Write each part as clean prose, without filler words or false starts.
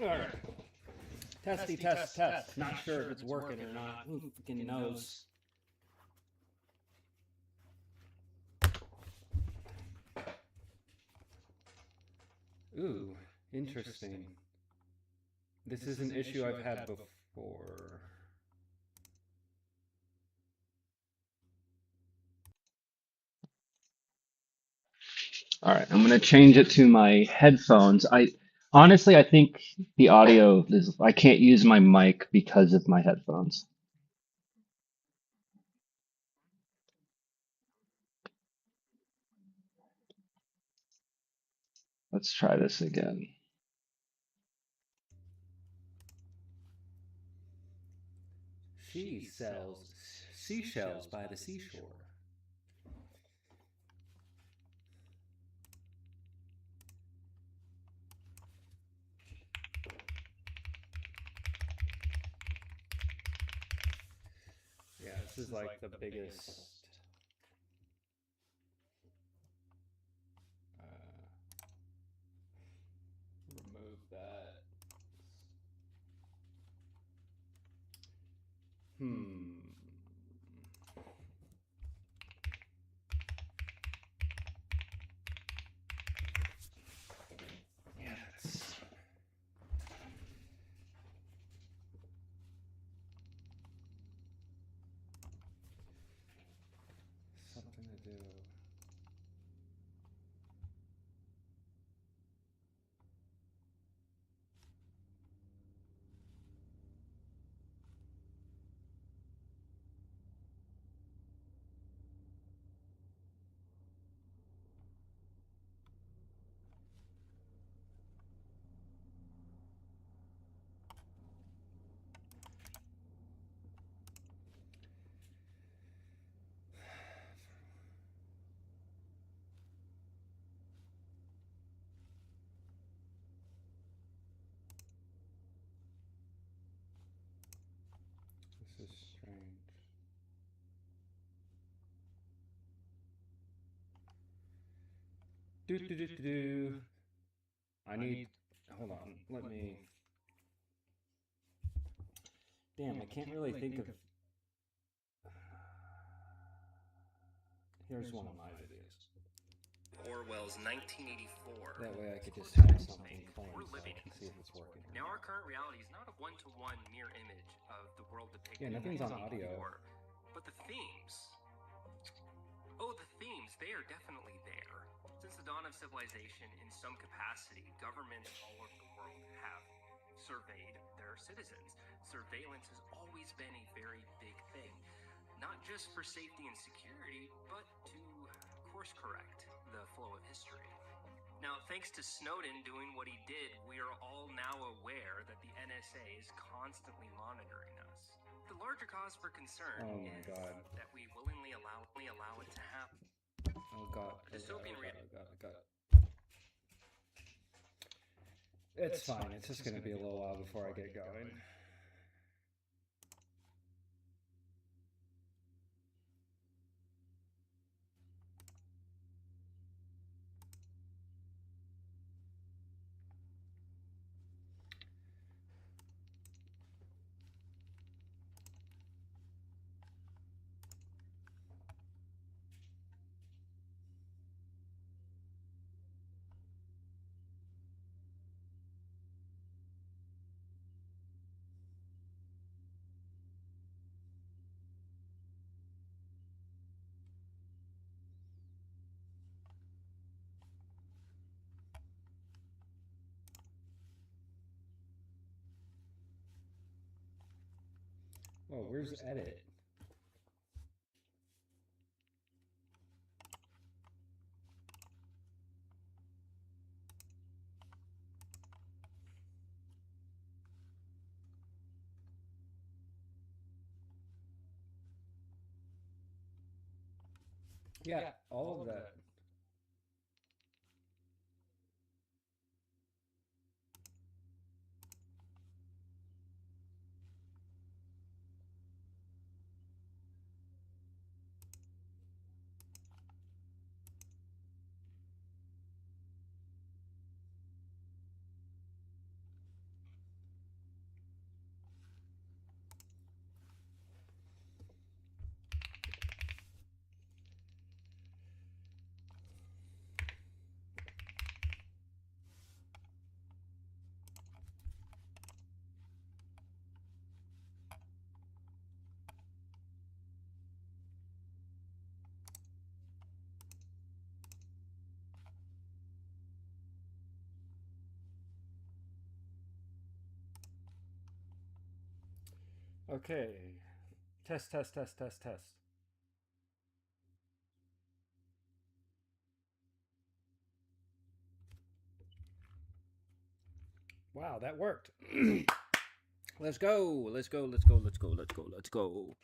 All right. Testy, test, test. Not sure if it's working or not. Who fucking knows? Ooh, interesting. This is an issue I've had before. All right, I'm going to change it to my headphones. Honestly, I think the audio is, I can't use my mic because of my headphones. Let's try this again. She sells seashells by the seashore. Yeah, this is like the biggest remove that. Yeah, that's something to do. This is strange. Do do do do do. I need. Hold on. Let me. Damn, I can't really think of. Here's one of my videos. Orwell's 1984. That way I could just have something playing so I can see if it's working. Now, our current reality is not a one-to-one mirror image of the world depicted Yeah, nothing's in on audio. 1984, but the themes. Oh, the themes, they are definitely there. Since the dawn of civilization, in some capacity, governments all over the world have surveyed their citizens. Surveillance has always been a very big thing, not just for safety and security, but to course correct the flow of history. Now, thanks to Snowden doing what he did, we are all now aware that the NSA is constantly monitoring us. The larger cause for concern is that we willingly allow it to happen. Oh god. Dystopian reality. Oh god. It's fine. It's just going to be a little while before I get going. Whoa, where's edit? Yeah, all of that. Okay. Test, test, test, test, test. Wow, that worked. Let's go. Let's go. Let's go. Let's go. Let's go. Let's go.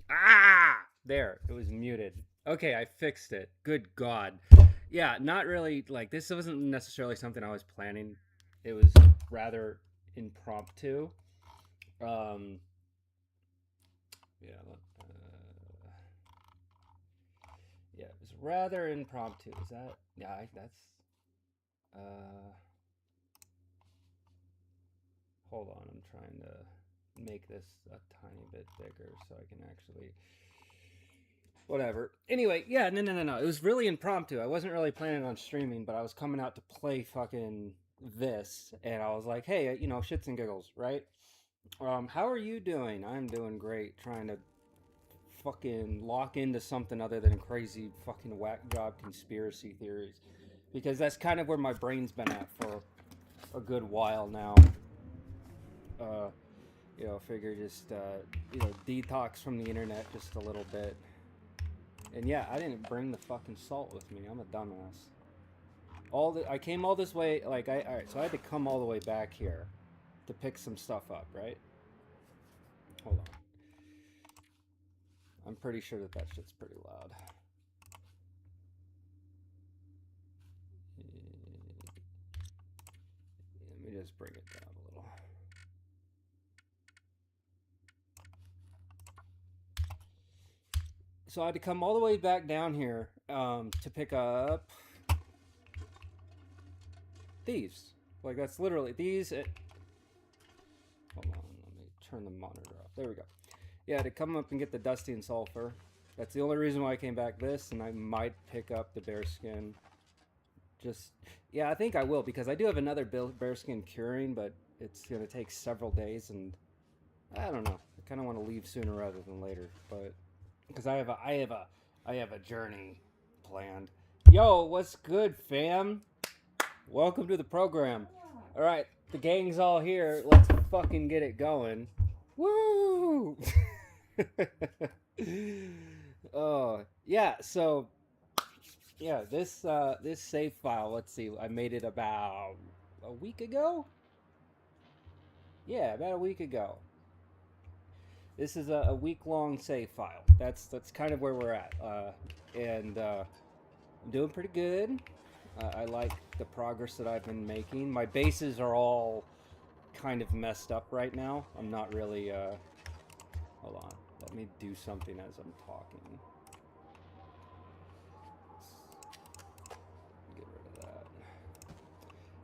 Ah! There, it was muted. Okay, I fixed it. Good God. Yeah, not really, like, this wasn't necessarily something I was planning. It was rather impromptu. Um, yeah, yeah, it was rather impromptu. Is that, yeah, that's, uh, hold on, I'm trying to make this a tiny bit bigger so I can actually whatever. Anyway, yeah, no. It was really impromptu. I wasn't really planning on streaming, but I was coming out to play fucking this, and I was like, hey, you know, shits and giggles, right? How are you doing? I'm doing great. Trying to fucking lock into something other than crazy fucking whack job conspiracy theories, because that's kind of where my brain's been at for a good while now. Uh, you know, figure just you know, detox from the internet just a little bit. And yeah, I didn't bring the fucking salt with me. I'm a dumbass. I came all this way, like all right, so I had to come all the way back here to pick some stuff up, right? Hold on. I'm pretty sure that shit's pretty loud. Let me just bring it down a little. So I had to come all the way back down here to pick up these. Like, that's literally these. Hold on, let me turn the monitor off. There we go. Yeah, to come up and get the Dusty and Sulfur. That's the only reason why I came back this, and I might pick up the Bearskin. Just, yeah, I think I will, because I do have another Bearskin curing, but it's going to take several days, and I don't know. I kind of want to leave sooner rather than later, but because I have a journey planned. Yo, what's good, fam? Welcome to the program. All right, the gang's all here. Let's fucking get it going. Woo! Oh, yeah, so yeah, this save file, let's see. I made it about a week ago? Yeah, about a week ago. This is a week-long save file. That's kind of where we're at. And I'm doing pretty good. I like the progress that I've been making. My bases are all kind of messed up right now. I'm not really, hold on. Let me do something as I'm talking.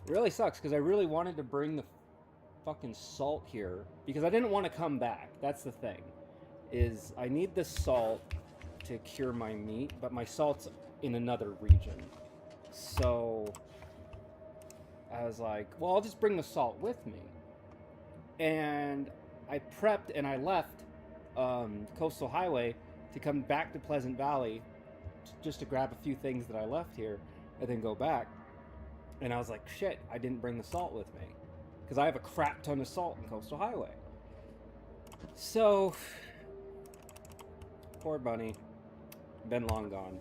It really sucks because I really wanted to bring the fucking salt here because I didn't want to come back. That's the thing. Is I need the salt to cure my meat, but my salt's in another region. So I was like, well, I'll just bring the salt with me. And I prepped and I left Coastal Highway to come back to Pleasant Valley just to grab a few things that I left here and then go back. And I was like, shit, I didn't bring the salt with me because I have a crap ton of salt in Coastal Highway. So, poor bunny, been long gone.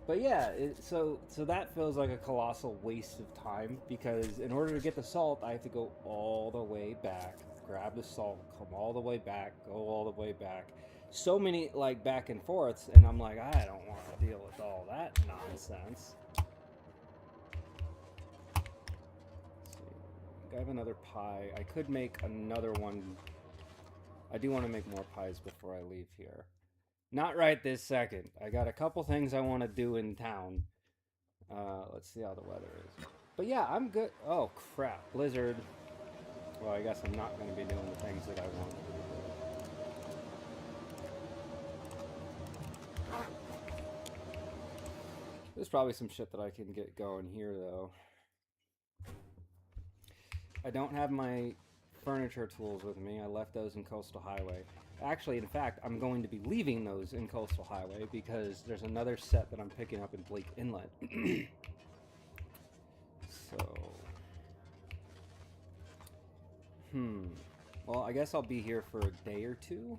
But yeah, so that feels like a colossal waste of time because in order to get the salt, I have to go all the way back, grab the salt, come all the way back, go all the way back. So many like back and forths, and I'm like, I don't want to deal with all that nonsense. I have another pie. I could make another one. I do want to make more pies before I leave here. Not right this second. I got a couple things I want to do in town. Let's see how the weather is. But yeah, I'm good. Oh, crap. Blizzard. Well, I guess I'm not going to be doing the things that I want. There's probably some shit that I can get going here, though. I don't have my furniture tools with me. I left those in Coastal Highway. Actually, in fact, I'm going to be leaving those in Coastal Highway because there's another set that I'm picking up in Bleak Inlet. So... Well, I guess I'll be here for a day or two.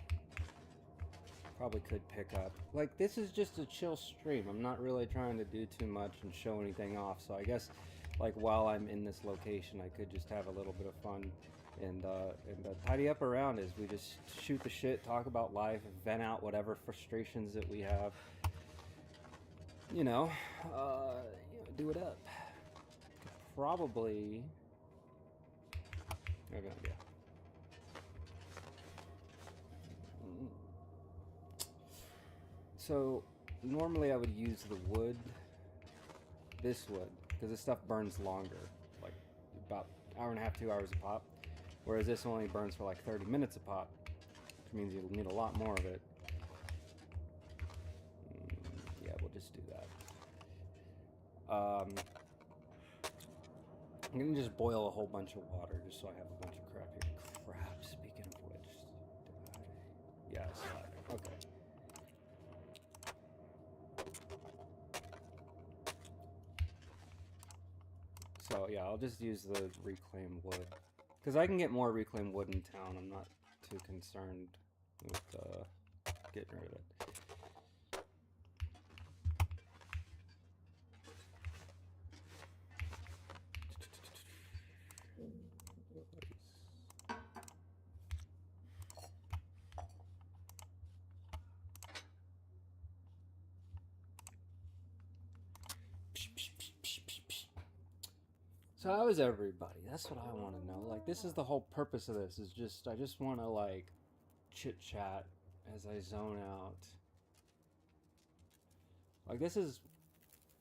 Probably could pick up. Like, this is just a chill stream. I'm not really trying to do too much and show anything off. So I guess, like, while I'm in this location, I could just have a little bit of fun and tidy up around as we just shoot the shit, talk about life, vent out whatever frustrations that we have. You know, do it up. Probably... Okay, yeah. So, normally I would use the wood, this wood, because this stuff burns longer, like about an hour and a half, 2 hours a pop, whereas this only burns for like 30 minutes a pop, which means you'll need a lot more of it. Yeah, we'll just do that. I'm gonna just boil a whole bunch of water just so I have a bunch of crap here. Crap, speaking of which. Yes, okay. So yeah, I'll just use the reclaimed wood. Because I can get more reclaimed wood in town. I'm not too concerned with getting rid of it. So how is everybody? That's what I want to know. Like, this is the whole purpose of this. Is just I just want to like chit chat as I zone out. Like, this is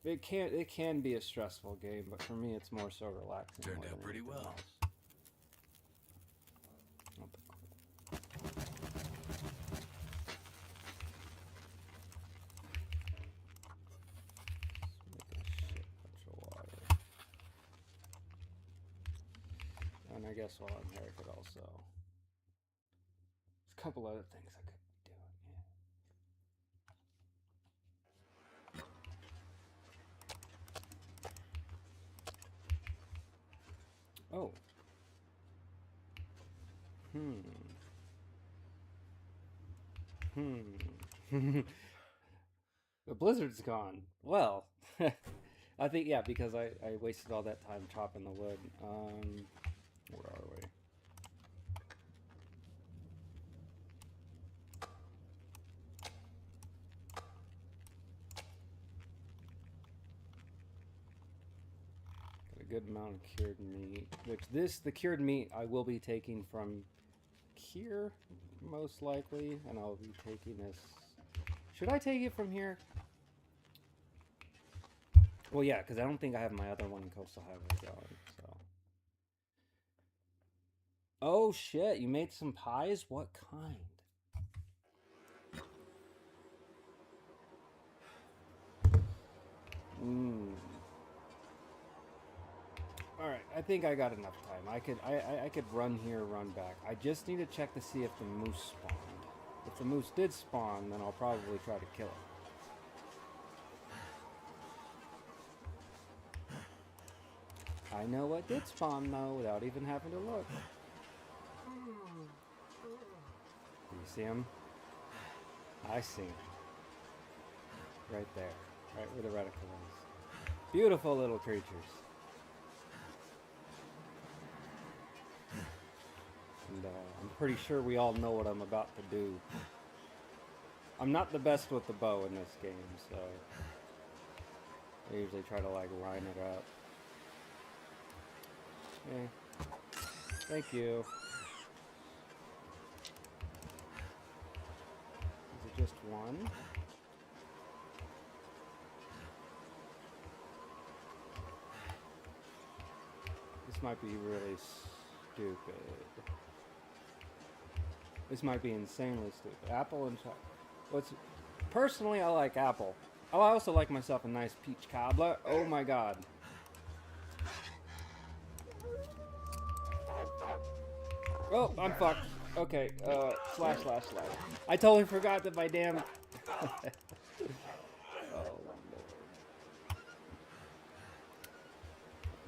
it can be a stressful game, but for me it's more so relaxing. Turned out pretty well. And I guess while I'm here, I could also... There's a couple other things I could be doing. Oh. The blizzard's gone. Well, I think, yeah, because I wasted all that time chopping the wood. Where are we? Got a good amount of cured meat, which the cured meat I will be taking from here, most likely, and I'll be taking this. Should I take it from here? Well, yeah, because I don't think I have my other one in Coastal Highway going, so. Oh, shit, you made some pies? What kind? Mmm. Alright, I think I got enough time. I could run here, run back. I just need to check to see if the moose spawned. If the moose did spawn, then I'll probably try to kill it. I know what did spawn though, without even having to look. Do you see him? I see him. Right there. Right where the reticle is. Beautiful little creatures. And I'm pretty sure we all know what I'm about to do. I'm not the best with the bow in this game, so I usually try to like line it up. Okay. Thank you. Is it just one? This might be really stupid. This might be insanely stupid. Apple and chocolate. Personally, I like apple. Oh, I also like myself a nice peach cobbler. Oh my god. Oh, I'm fucked. Okay, slash. I totally forgot that my damn... oh, Lord.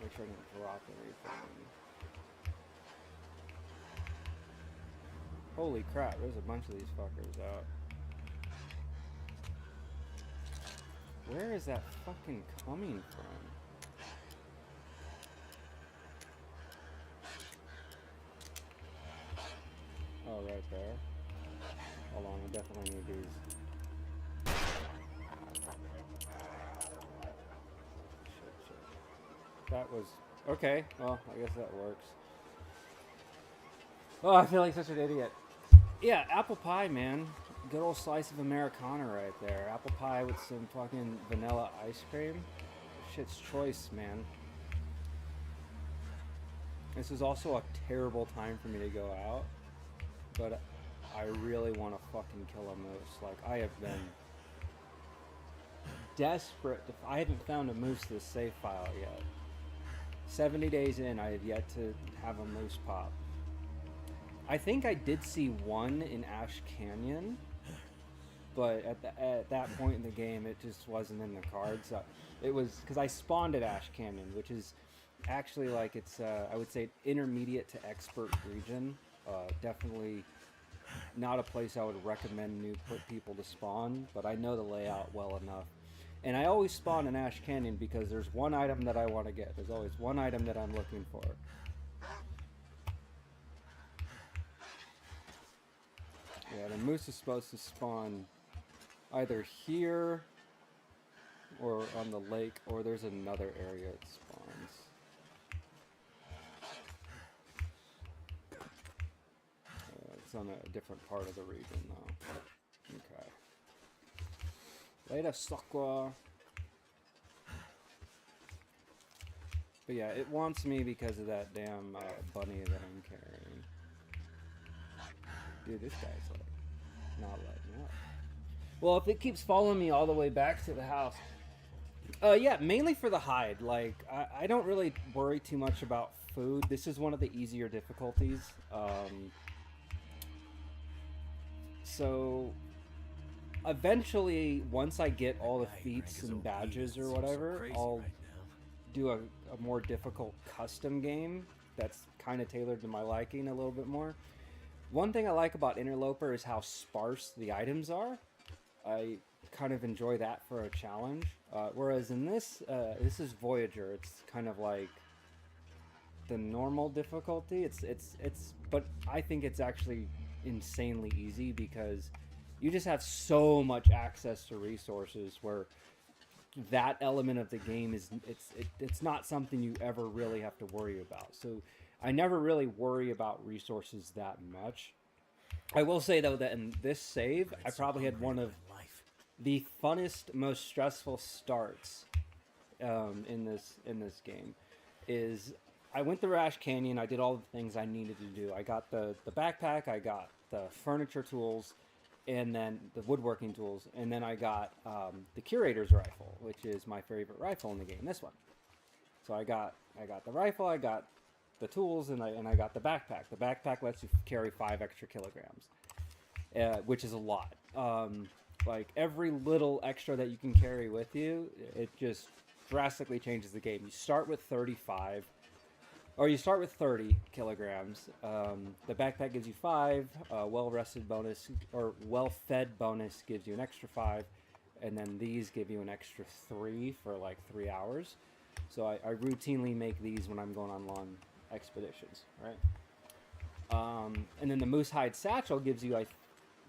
Make sure I don't drop anything. Holy crap, there's a bunch of these fuckers out. Where is that fucking coming from? Oh, right there. Hold on, I definitely need these. Shit. That was... Okay, well, I guess that works. Oh, I feel like such an idiot. Yeah, apple pie, man. Good old slice of Americana right there. Apple pie with some fucking vanilla ice cream. Shit's choice, man. This is also a terrible time for me to go out. But I really want to fucking kill a moose. Like, I have been desperate. I haven't found a moose this save file yet. 70 days in, I have yet to have a moose pop. I think I did see one in Ash Canyon, but at that point in the game, it just wasn't in the cards. It was because I spawned at Ash Canyon, which is actually like it's I would say intermediate to expert region. Definitely not a place I would recommend new people to spawn, but I know the layout well enough. And I always spawn in Ash Canyon because there's one item that I want to get. There's always one item that I'm looking for. Yeah, the moose is supposed to spawn either here or on the lake, or there's another area it spawns. It's on a different part of the region though. Okay. Later, sucker. But yeah, it wants me because of that damn bunny that I'm carrying. Dude, this guy's like not letting up. Well, if it keeps following me all the way back to the house, yeah, mainly for the hide. Like, I don't really worry too much about food. This is one of the easier difficulties. So eventually, once I get all the feats and badges or whatever, I'll do a more difficult custom game that's kind of tailored to my liking a little bit more. One thing I like about Interloper is how sparse the items are. I kind of enjoy that for a challenge. Whereas in this is Voyager. It's kind of like the normal difficulty. But I think it's actually insanely easy because you just have so much access to resources where that element of the game is it's not something you ever really have to worry about. So I never really worry about resources that much. I will say though that in this save, I probably had one of the funnest, most stressful starts in this game is I went to Rash Canyon. I did all the things I needed to do. I got the backpack. I got the furniture tools, and then the woodworking tools, and then I got the curator's rifle, which is my favorite rifle in the game. This one. So I got the rifle. I got the tools, and I got the backpack. The backpack lets you carry 5 extra kilograms, which is a lot. Like every little extra that you can carry with you, it just drastically changes the game. You start with 35, or you start with 30 kilograms. The backpack gives you 5. Well-rested bonus or well-fed bonus gives you an extra 5, and then these give you an extra 3 for like 3 hours. So I routinely make these when I'm going on long expeditions, right? And then the moose hide satchel gives you, I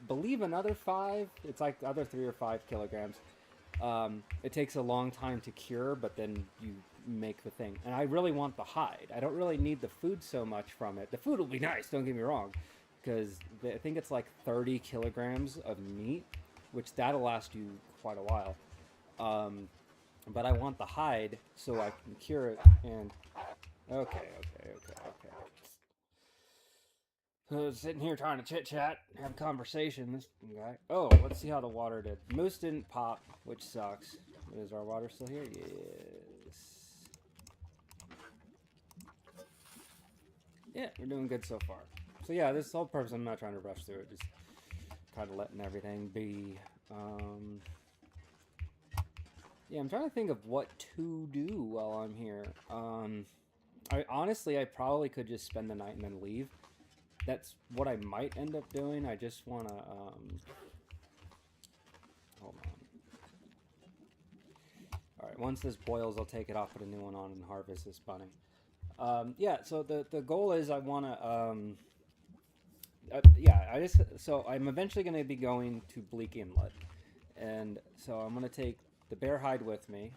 believe, another 5. It's like other 3 or 5 kilograms. It takes a long time to cure, but then you make the thing. And I really want the hide. I don't really need the food so much from it. The food will be nice, don't get me wrong, because I think it's like 30 kilograms of meat, which that'll last you quite a while. But I want the hide so I can cure it. And okay. So sitting here trying to chit chat, have conversation. This guy. Oh, let's see how the water did. Moose didn't pop, which sucks. Is our water still here? Yes. Yeah, we're doing good so far. So yeah, this whole purpose, I'm not trying to rush through it. Just kind of letting everything be. Yeah, I'm trying to think of what to do while I'm here. I probably could just spend the night and then leave. That's what I might end up doing. I just want to, hold on. All right, once this boils, I'll take it off, put a new one on, and harvest this bunny. Yeah, so the goal is I want to, so I'm eventually going to be going to Bleak Inlet. And so I'm going to take the bear hide with me.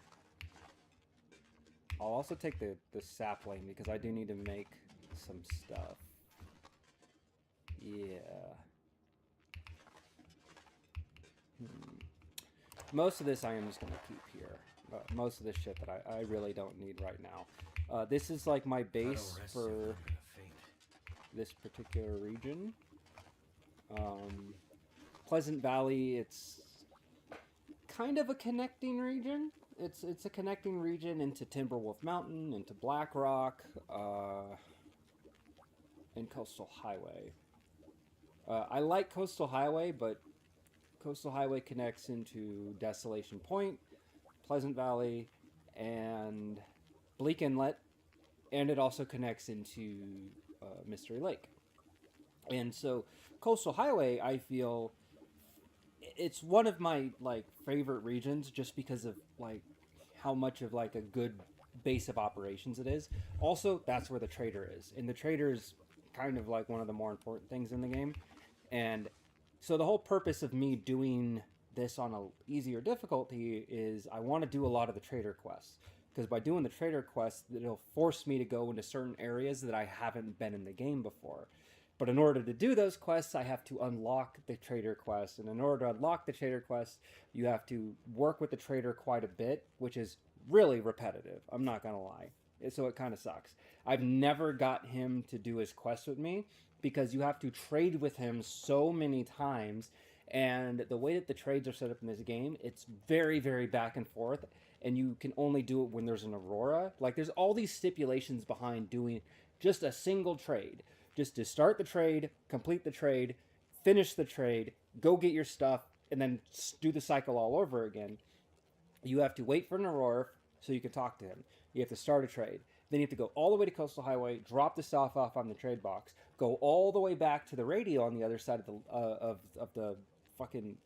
I'll also take the sapling because I do need to make some stuff. Yeah. Most of this I am just going to keep here. Most of this shit that I really don't need right now. This is like my base for this particular region. Pleasant Valley, it's kind of a connecting region. It's a connecting region into Timberwolf Mountain, into Black Rock, and Coastal Highway. I like Coastal Highway, but Coastal Highway connects into Desolation Point, Pleasant Valley, and Bleak Inlet, and it also connects into Mystery Lake. And so Coastal Highway, I feel, it's one of my like favorite regions just because of like how much of like a good base of operations it is. Also, that's where the trader is, and the trader is kind of like one of the more important things in the game. And so the whole purpose of me doing this on a easier difficulty is I want to do a lot of the trader quests, because by doing the trader quests, it'll force me to go into certain areas that I haven't been in the game before. But in order to do those quests, I have to unlock the trader quest. And in order to unlock the trader quest, you have to work with the trader quite a bit, which is really repetitive. I'm not going to lie. So it kind of sucks. I've never got him to do his quest with me because you have to trade with him so many times. And the way that the trades are set up in this game, it's very, very back and forth. And you can only do it when there's an Aurora. Like, there's all these stipulations behind doing just a single trade. Just to start the trade, complete the trade, finish the trade, go get your stuff, and then do the cycle all over again. You have to wait for an Aurora so you can talk to him. You have to start a trade. Then you have to go all the way to Coastal Highway, drop the stuff off on the trade box, go all the way back to the radio on the other side of the fucking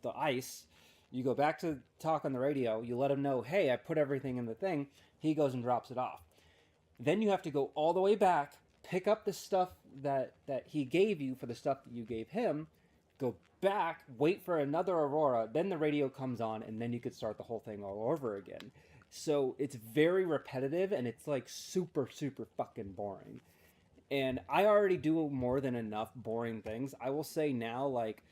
the ice. You go back to talk on the radio. You let him know, hey, I put everything in the thing. He goes and drops it off. Then you have to go all the way back, pick up the stuff that he gave you for the stuff that you gave him, go back, wait for another Aurora, then the radio comes on, and then you could start the whole thing all over again. So it's very repetitive, and it's like super, super fucking boring. And I already do more than enough boring things. I will say now, like,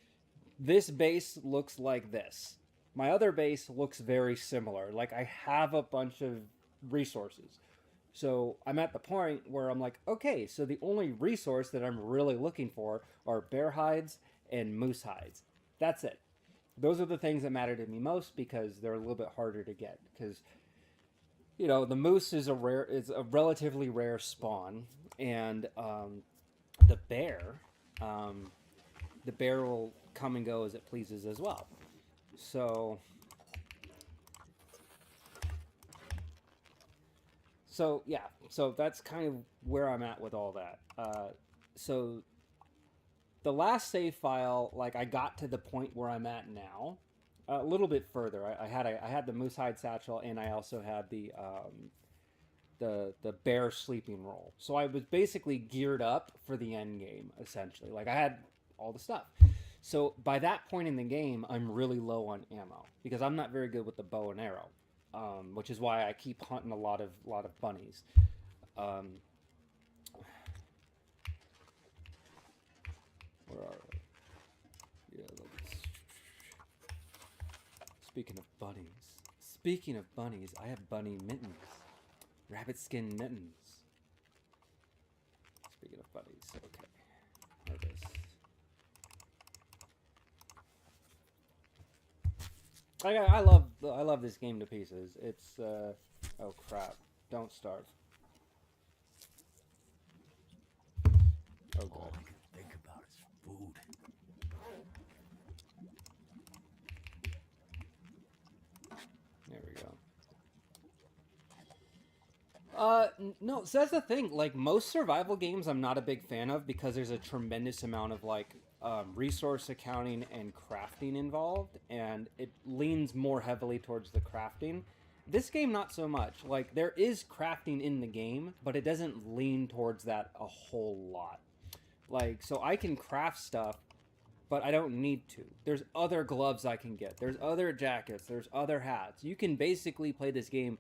this base looks like this. My other base looks very similar. Like I have a bunch of resources. So I'm at the point where I'm like, okay, so the only resource that I'm really looking for are bear hides and moose hides. That's it. Those are the things that matter to me most because they're a little bit harder to get. Because the moose is a relatively rare spawn, and the bear, um, the bear will come and go as it pleases as well. So yeah, so that's kind of where I'm at with all that. So the last save file, like I got to the point where I'm at now, a little bit further. I had the moose hide satchel, and I also had the bear sleeping roll. So I was basically geared up for the end game essentially. Like I had all the stuff. So by that point in the game, I'm really low on ammo because I'm not very good with the bow and arrow, which is why I keep hunting a lot of bunnies. Um, where are we? Yeah, speaking of bunnies, I have bunny mittens, rabbit skin mittens. Speaking of bunnies, okay, there it is. I love this game to pieces. It's oh crap! Don't starve. Oh god. All I can think about is food. There we go. No, so that's the thing. Like most survival games, I'm not a big fan of because there's a tremendous amount of like resource accounting and crafting involved, and it leans more heavily towards the crafting. This game, not so much. Like there is crafting in the game, but it doesn't lean towards that a whole lot. Like so, I can craft stuff, but I don't need to. There's other gloves I can get. There's other jackets. There's other hats. You can basically play this game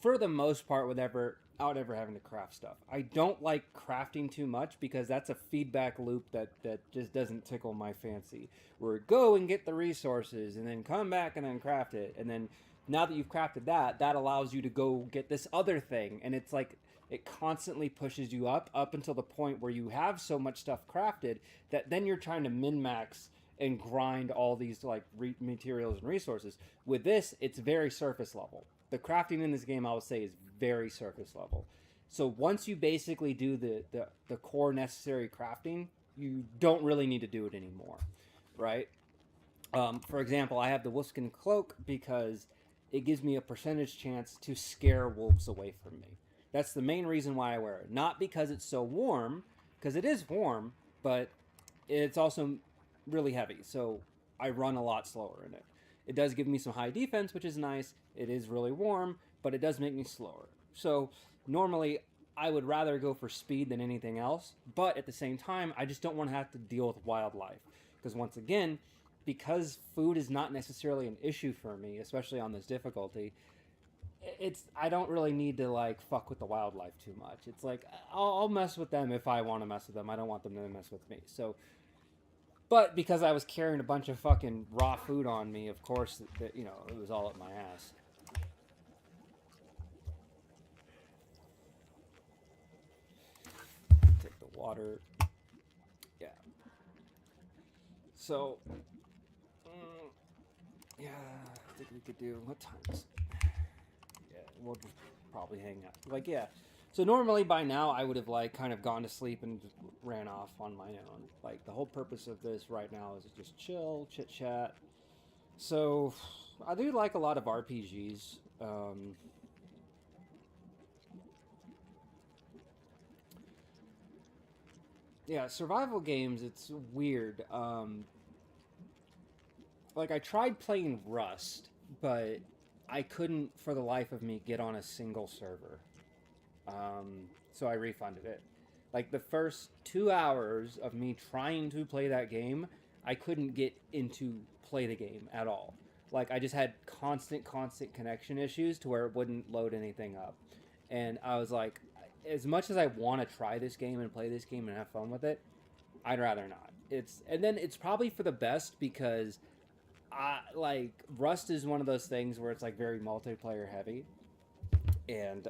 for the most part without ever having to craft stuff. I don't like crafting too much because that's a feedback loop that just doesn't tickle my fancy. Where go and get the resources and then come back and then craft it. And then now that you've crafted that allows you to go get this other thing. And it's like it constantly pushes you up until the point where you have so much stuff crafted that then you're trying to min-max and grind all these like materials and resources. With this, it's very surface level. The crafting in this game, I would say, is very surface level. So once you basically do the core necessary crafting, you don't really need to do it anymore, right? For example, I have the wolfskin cloak because it gives me a percentage chance to scare wolves away from me. That's the main reason why I wear it. Not because it's so warm, because it is warm, but it's also really heavy, so I run a lot slower in it. It does give me some high defense, which is nice. It is really warm, but it does make me slower. So normally I would rather go for speed than anything else, but at the same time, I just don't want to have to deal with wildlife. Because once again, because food is not necessarily an issue for me, especially on this difficulty, I don't really need to like fuck with the wildlife too much. It's like I'll mess with them if I want to mess with them. I don't want them to mess with me. So but because I was carrying a bunch of fucking raw food on me, of course, it was all up my ass. Take the water. Yeah. So, yeah, I think we could do, what time is it? Yeah, we'll just probably hang out. Like, yeah. So normally by now I would have like kind of gone to sleep and just ran off on my own. Like the whole purpose of this right now is just chill, chit chat. So I do like a lot of RPGs. Yeah, survival games, it's weird. Like I tried playing Rust, but I couldn't for the life of me get on a single server. So I refunded it. Like the first 2 hours of me trying to play that game, I couldn't get into play the game at all. Like I just had constant connection issues to where it wouldn't load anything up. And I was like, as much as I want to try this game and play this game and have fun with it, I'd rather not. And then it's probably for the best because like Rust is one of those things where it's like very multiplayer heavy, and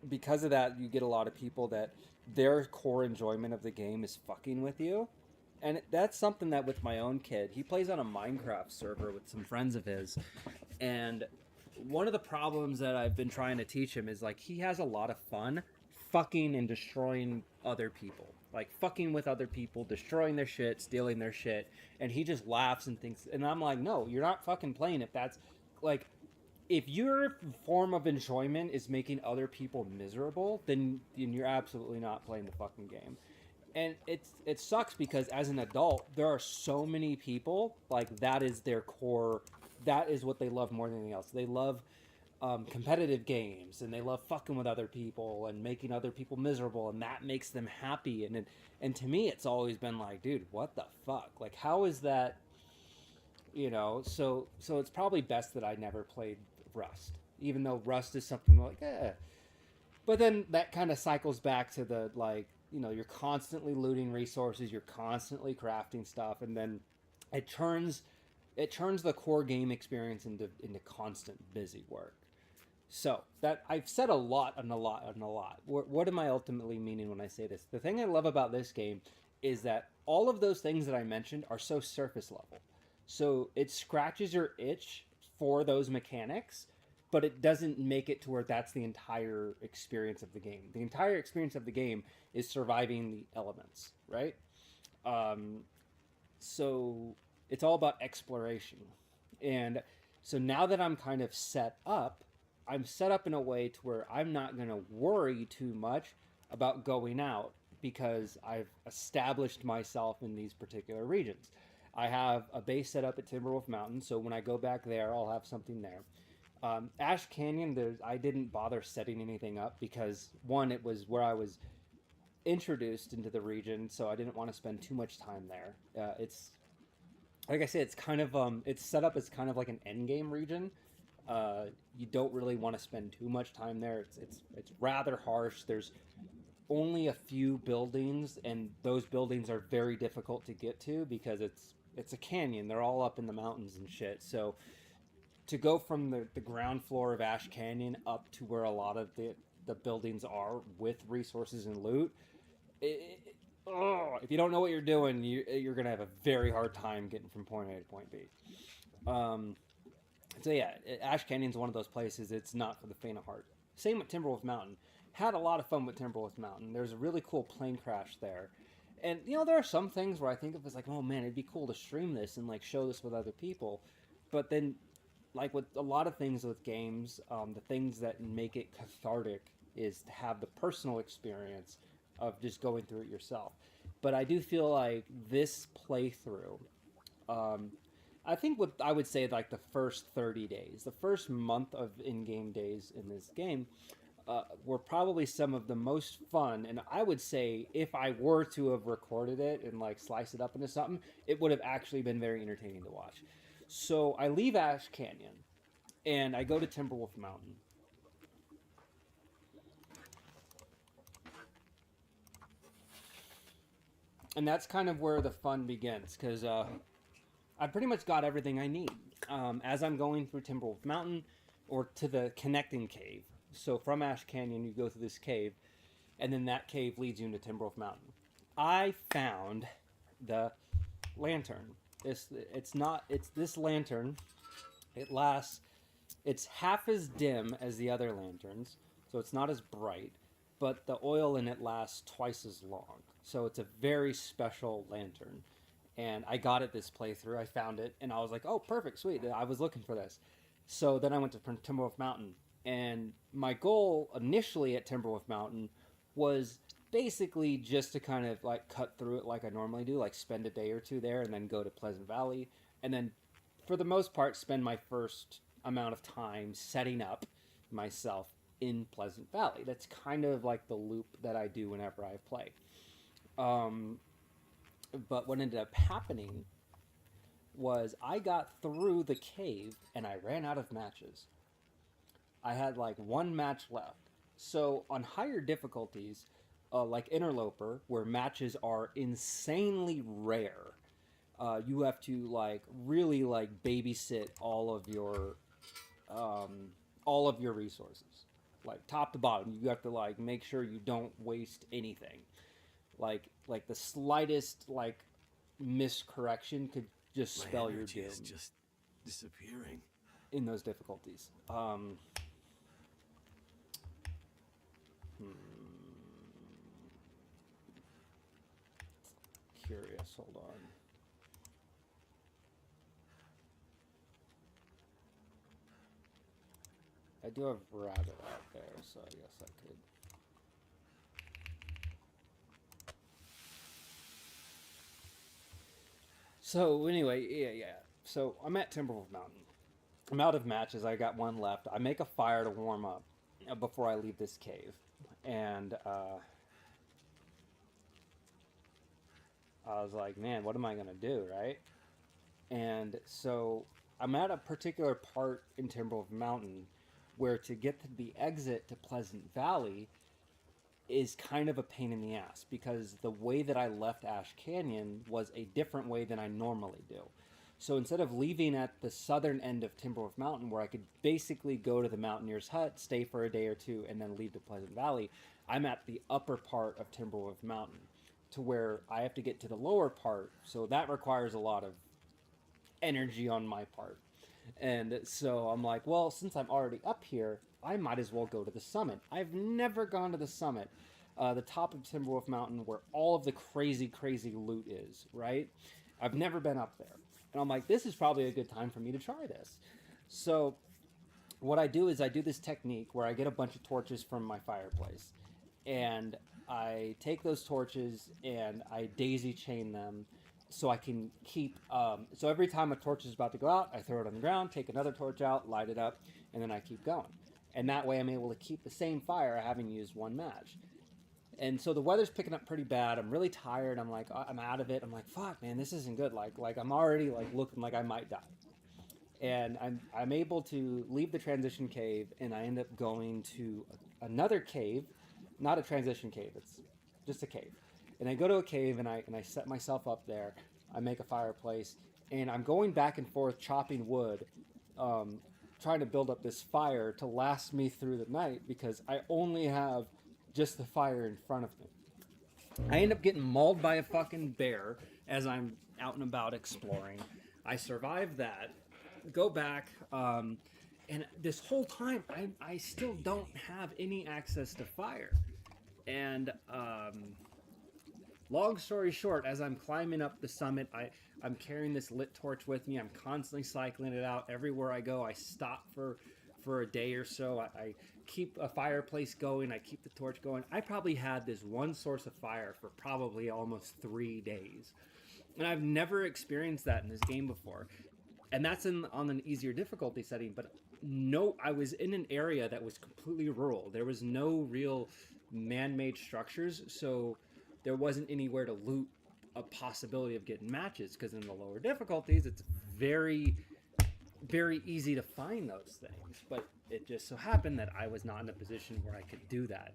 because of that, you get a lot of people that their core enjoyment of the game is fucking with you, and that's something that with my own kid, he plays on a Minecraft server with some friends of his, and one of the problems that I've been trying to teach him is like he has a lot of fun fucking and destroying other people. Like fucking with other people, destroying their shit, stealing their shit, and he just laughs and thinks, and I'm like, no, you're not fucking playing if that's like, if your form of enjoyment is making other people miserable, then you're absolutely not playing the fucking game. And it sucks because as an adult, there are so many people like that is their core. That is what they love more than anything else. They love competitive games, and they love fucking with other people and making other people miserable, and that makes them happy. And to me, it's always been like, dude, what the fuck? Like, how is that? You know, so it's probably best that I never played Rust, even though Rust is something like, eh. But then that kind of cycles back to the like, you know, you're constantly looting resources, you're constantly crafting stuff, and then it turns the core game experience into constant busy work. So that I've said a lot and a lot and a lot. What am I ultimately meaning when I say this? The thing I love about this game is that all of those things that I mentioned are so surface level. So it scratches your itch for those mechanics, but it doesn't make it to where that's the entire experience of the game. The entire experience of the game is surviving the elements, right? So it's all about exploration. And so now that I'm kind of set up, I'm set up in a way to where I'm not going to worry too much about going out because I've established myself in these particular regions. I have a base set up at Timberwolf Mountain, so when I go back there, I'll have something there. Ash Canyon, I didn't bother setting anything up because, one, it was where I was introduced into the region, so I didn't want to spend too much time there. It's like I said, it's kind of it's set up as kind of like an end game region. You don't really want to spend too much time there. It's rather harsh. There's only a few buildings, and those buildings are very difficult to get to because it's a canyon. They're all up in the mountains and shit. So to go from the ground floor of Ash Canyon up to where a lot of the buildings are with resources and loot, if you don't know what you're doing, you're going to have a very hard time getting from point A to point B. So yeah, Ash Canyon's one of those places. It's not for the faint of heart. Same with Timberwolf Mountain. Had a lot of fun with Timberwolf Mountain. There's a really cool plane crash there. And, you know, there are some things where I think of as like, oh man, it'd be cool to stream this and like show this with other people. But then, like with a lot of things with games, the things that make it cathartic is to have the personal experience of just going through it yourself. But I do feel like this playthrough, I think what I would say like the first 30 days, the first month of in-game days in this game, were probably some of the most fun. And I would say if I were to have recorded it and like slice it up into something, it would have actually been very entertaining to watch. So I leave Ash Canyon and I go to Timberwolf Mountain. And that's kind of where the fun begins, because I pretty much got everything I need. As I'm going through Timberwolf Mountain or to the connecting cave. So from Ash Canyon, you go through this cave, and then that cave leads you into Timberwolf Mountain. I found the lantern. It's this lantern. It's half as dim as the other lanterns, so it's not as bright, but the oil in it lasts twice as long. So it's a very special lantern. And I got it this playthrough. I found it, and I was like, oh, perfect, sweet. I was looking for this. So then I went to Timberwolf Mountain. And my goal initially at Timberwolf Mountain was basically just to kind of like cut through it like I normally do, like spend a day or two there and then go to Pleasant Valley. And then for the most part, spend my first amount of time setting up myself in Pleasant Valley. That's kind of like the loop that I do whenever I play. But what ended up happening was I got through the cave and I ran out of matches. I had like one match left. So on higher difficulties, like Interloper, where matches are insanely rare, you have to like really like babysit all of your resources, like top to bottom. You have to like make sure you don't waste anything. Like the slightest like miscorrection could just My spell your energy doom is just disappearing. in those difficulties. Curious. Hold on. I do have rabbit out there, so I guess I could. So anyway, yeah. So I'm at Timberwolf Mountain. I'm out of matches. I got one left. I make a fire to warm up before I leave this cave, and I was like, man, what am I gonna do, right? And so I'm at a particular part in Timberwolf Mountain where to get to the exit to Pleasant Valley is kind of a pain in the ass because the way that I left Ash Canyon was a different way than I normally do. So instead of leaving at the southern end of Timberwolf Mountain, where I could basically go to the Mountaineer's Hut, stay for a day or two, and then leave to Pleasant Valley, I'm at the upper part of Timberwolf Mountain, to where I have to get to the lower part. So that requires a lot of energy on my part. And so I'm like, well, since I'm already up here, I might as well go to the summit. I've never gone to the summit, the top of Timberwolf Mountain, where all of the crazy, crazy loot is, right? I've never been up there. And I'm like, this is probably a good time for me to try this. So what I do is I do this technique where I get a bunch of torches from my fireplace. And I take those torches and I daisy chain them so I can keep... so every time a torch is about to go out, I throw it on the ground, take another torch out, light it up, and then I keep going. And that way I'm able to keep the same fire having used one match. And so the weather's picking up pretty bad. I'm really tired. I'm like, I'm out of it. I'm like, fuck, man, this isn't good. Like I'm already like looking like I might die. And I'm able to leave the transition cave, and I end up going to another cave, not a transition cave. It's just a cave. And I go to a cave, and I set myself up there. I make a fireplace, and I'm going back and forth chopping wood, trying to build up this fire to last me through the night because I only have just the fire in front of me. I end up getting mauled by a fucking bear as I'm out and about exploring. I survive that, go back, and this whole time I still don't have any access to fire. And long story short, as I'm climbing up the summit, I'm carrying this lit torch with me. I'm constantly cycling it out. Everywhere I go, I stop for a day or so. I keep a fireplace going. I keep the torch going. I probably had this one source of fire for probably almost 3 days. And I've never experienced that in this game before. And that's on an easier difficulty setting. But no, I was in an area that was completely rural. There was no real man-made structures. So there wasn't anywhere to loot a possibility of getting matches. Because in the lower difficulties, it's very... very easy to find those things, but it just so happened that I was not in a position where I could do that.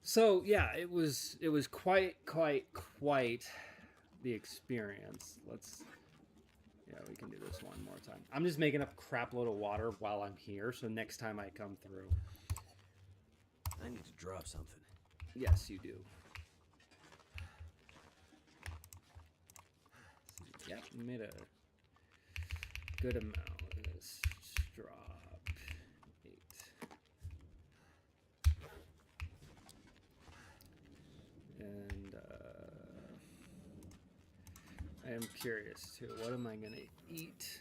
So yeah, it was quite the experience. We can do this one more time. I'm just making up a crap load of water while I'm here, so next time I come through. I need to drop something. Yes, you do. Yep, we made a good amount. Let's drop 8. And I am curious too. What am I gonna eat?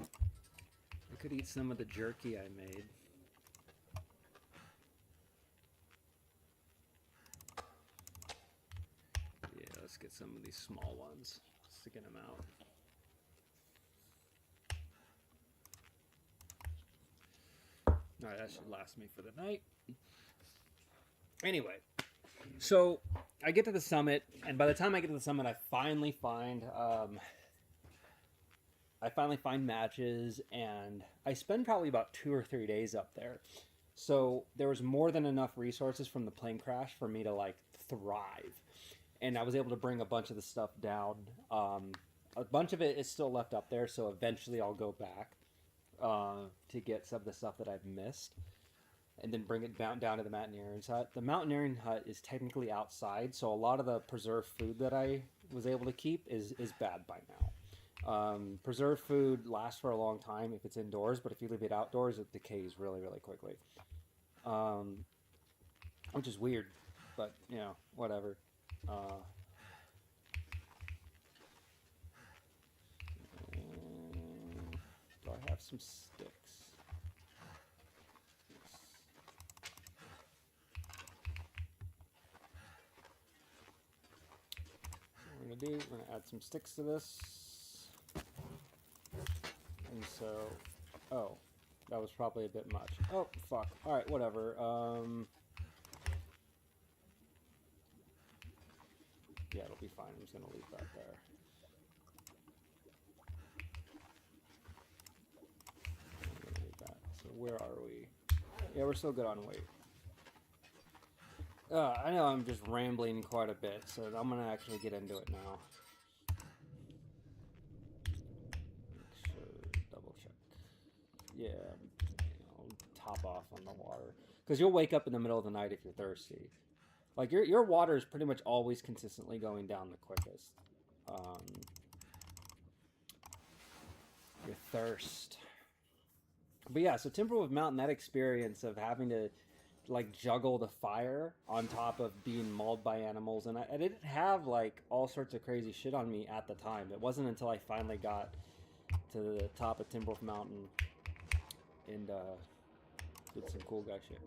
I could eat some of the jerky I made. Yeah, let's get some of these small ones. Sticking them out. Alright, that should last me for the night. Anyway, so I get to the summit, and by the time I get to the summit, I finally find matches, and I spend probably about 2 or 3 days up there. So there was more than enough resources from the plane crash for me to like thrive. and I was able to bring a bunch of the stuff down. A bunch of it is still left up there, so eventually I'll go back to get some of the stuff that I've missed, and then bring it down to the Mountaineer's hut. The Mountaineering hut is technically outside, so a lot of the preserved food that I was able to keep is bad by now. Preserved food lasts for a long time if it's indoors, but if you leave it outdoors, it decays really, really quickly. Which is weird, but you know, whatever. Do I have some sticks? What we're gonna add some sticks to this. And so, oh, that was probably a bit much. Oh, fuck. Alright, whatever. Yeah, it'll be fine. I'm just gonna leave that there. I'm gonna leave that. So where are we? Yeah, we're still good on weight. I know I'm just rambling quite a bit, so I'm gonna actually get into it now. Make sure, double check. Yeah, I'll top off on the water. Because you'll wake up in the middle of the night if you're thirsty. Like, your water is pretty much always consistently going down the quickest. Your thirst. But yeah, so Timberwolf Mountain, that experience of having to, like, juggle the fire on top of being mauled by animals. And I didn't have, like, all sorts of crazy shit on me at the time. It wasn't until I finally got to the top of Timberwolf Mountain and did some cool guy shit.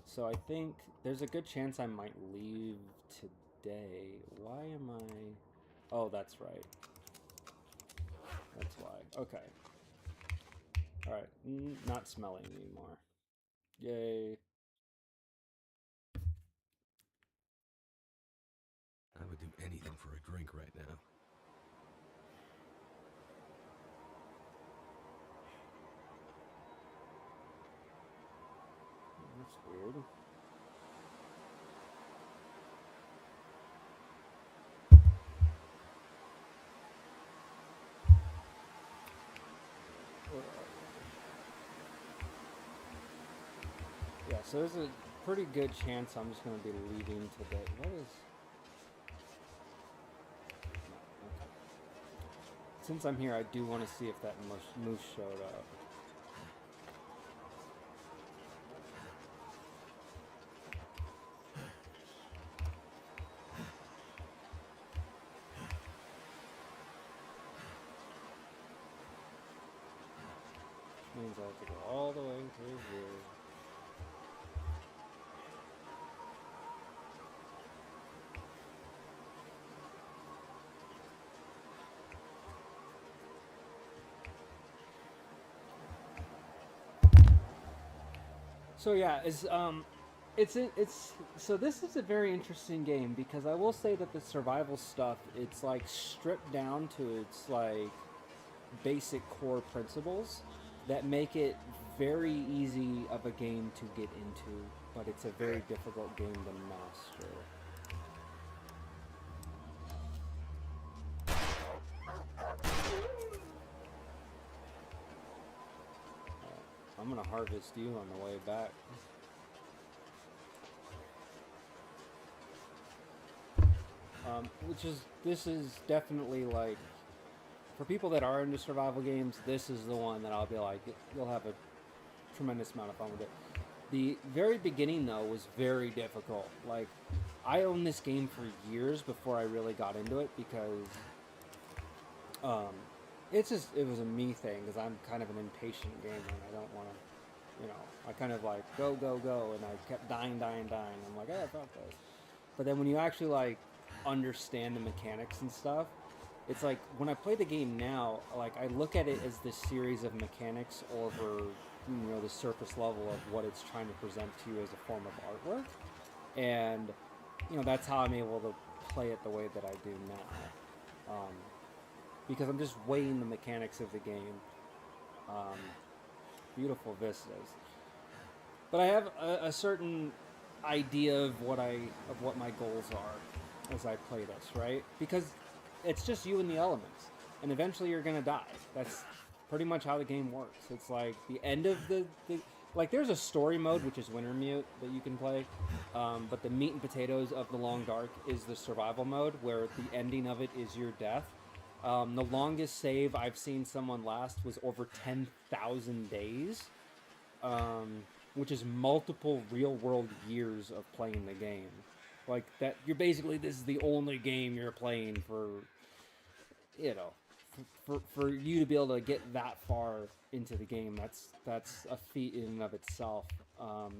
So I think there's a good chance I might leave today. Why am I... Oh, that's right. That's why. Okay. Alright. Not smelling anymore. Yay. I would do anything for a drink right now. That's weird. Yeah, so there's a pretty good chance I'm just going to be leaving today. What is... No, okay. Since I'm here, I do want to see if that moose showed up. Means I have to go all the way through here. So yeah, it's so this is a very interesting game because I will say that the survival stuff, it's like stripped down to its like basic core principles that make it very easy of a game to get into, but it's a very difficult game to master. I'm gonna harvest you on the way back. This is definitely like, for people that are into survival games, this is the one that I'll be like, you'll have a tremendous amount of fun with it. The very beginning, though, was very difficult. Like, I owned this game for years before I really got into it because it was a me thing because I'm kind of an impatient gamer and I don't want to, you know, I kind of like go, and I kept dying. I'm like, I got this. But then when you actually like understand the mechanics and stuff, it's like when I play the game now, like I look at it as this series of mechanics over, you know, the surface level of what it's trying to present to you as a form of artwork, and you know that's how I'm able to play it the way that I do now, because I'm just weighing the mechanics of the game. Beautiful vistas. But I have a certain idea of what my goals are as I play this, right? Because it's just you and the elements, and eventually you're gonna die. That's pretty much how the game works. It's like the end of the like there's a story mode which is Wintermute that you can play, but the meat and potatoes of the Long Dark is the survival mode where the ending of it is your death. The longest save I've seen someone last was over 10,000 days, which is multiple real world years of playing the game. Like that, you're basically, this is the only game you're playing for, you know, for you to be able to get that far into the game. That's a feat in and of itself.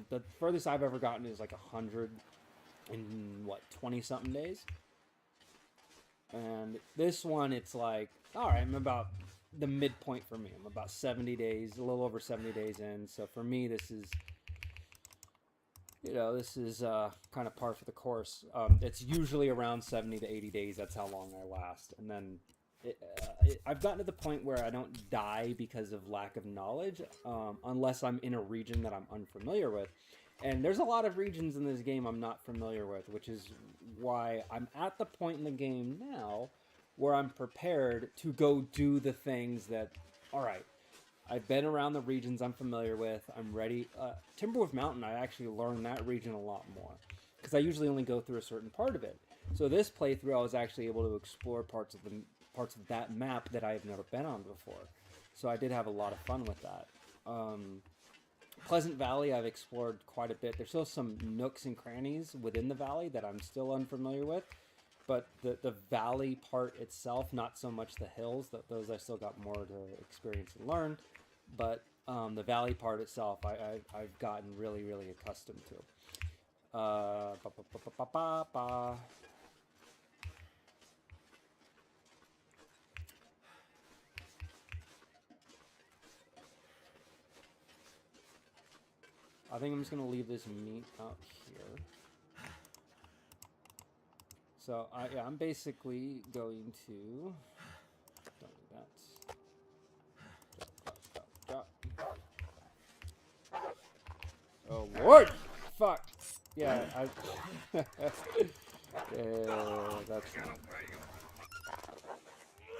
The furthest I've ever gotten is like 100 in what 20 something days. And this one, it's like, all right, I'm about the midpoint for me. I'm about 70 days, a little over 70 days in. So for me, this is, you know, this is kind of par for the course. It's usually around 70 to 80 days. That's how long I last. And then I've gotten to the point where I don't die because of lack of knowledge, unless I'm in a region that I'm unfamiliar with. And there's a lot of regions in this game I'm not familiar with, which is why I'm at the point in the game now where I'm prepared to go do the things that, all right, I've been around the regions I'm familiar with. I'm ready. Timberwolf Mountain, I actually learned that region a lot more because I usually only go through a certain part of it. So this playthrough, I was actually able to explore parts of that map that I've never been on before. So I did have a lot of fun with that. Pleasant Valley, I've explored quite a bit. There's still some nooks and crannies within the valley that I'm still unfamiliar with. But the valley part itself, not so much the hills. Those I still got more to experience and learn. But the valley part itself, I've gotten really, really accustomed to. I think I'm just going to leave this meat out here. So, yeah, I'm basically going to... Don't do that. Drop. Oh, Lord! Fuck! Yeah, that's not...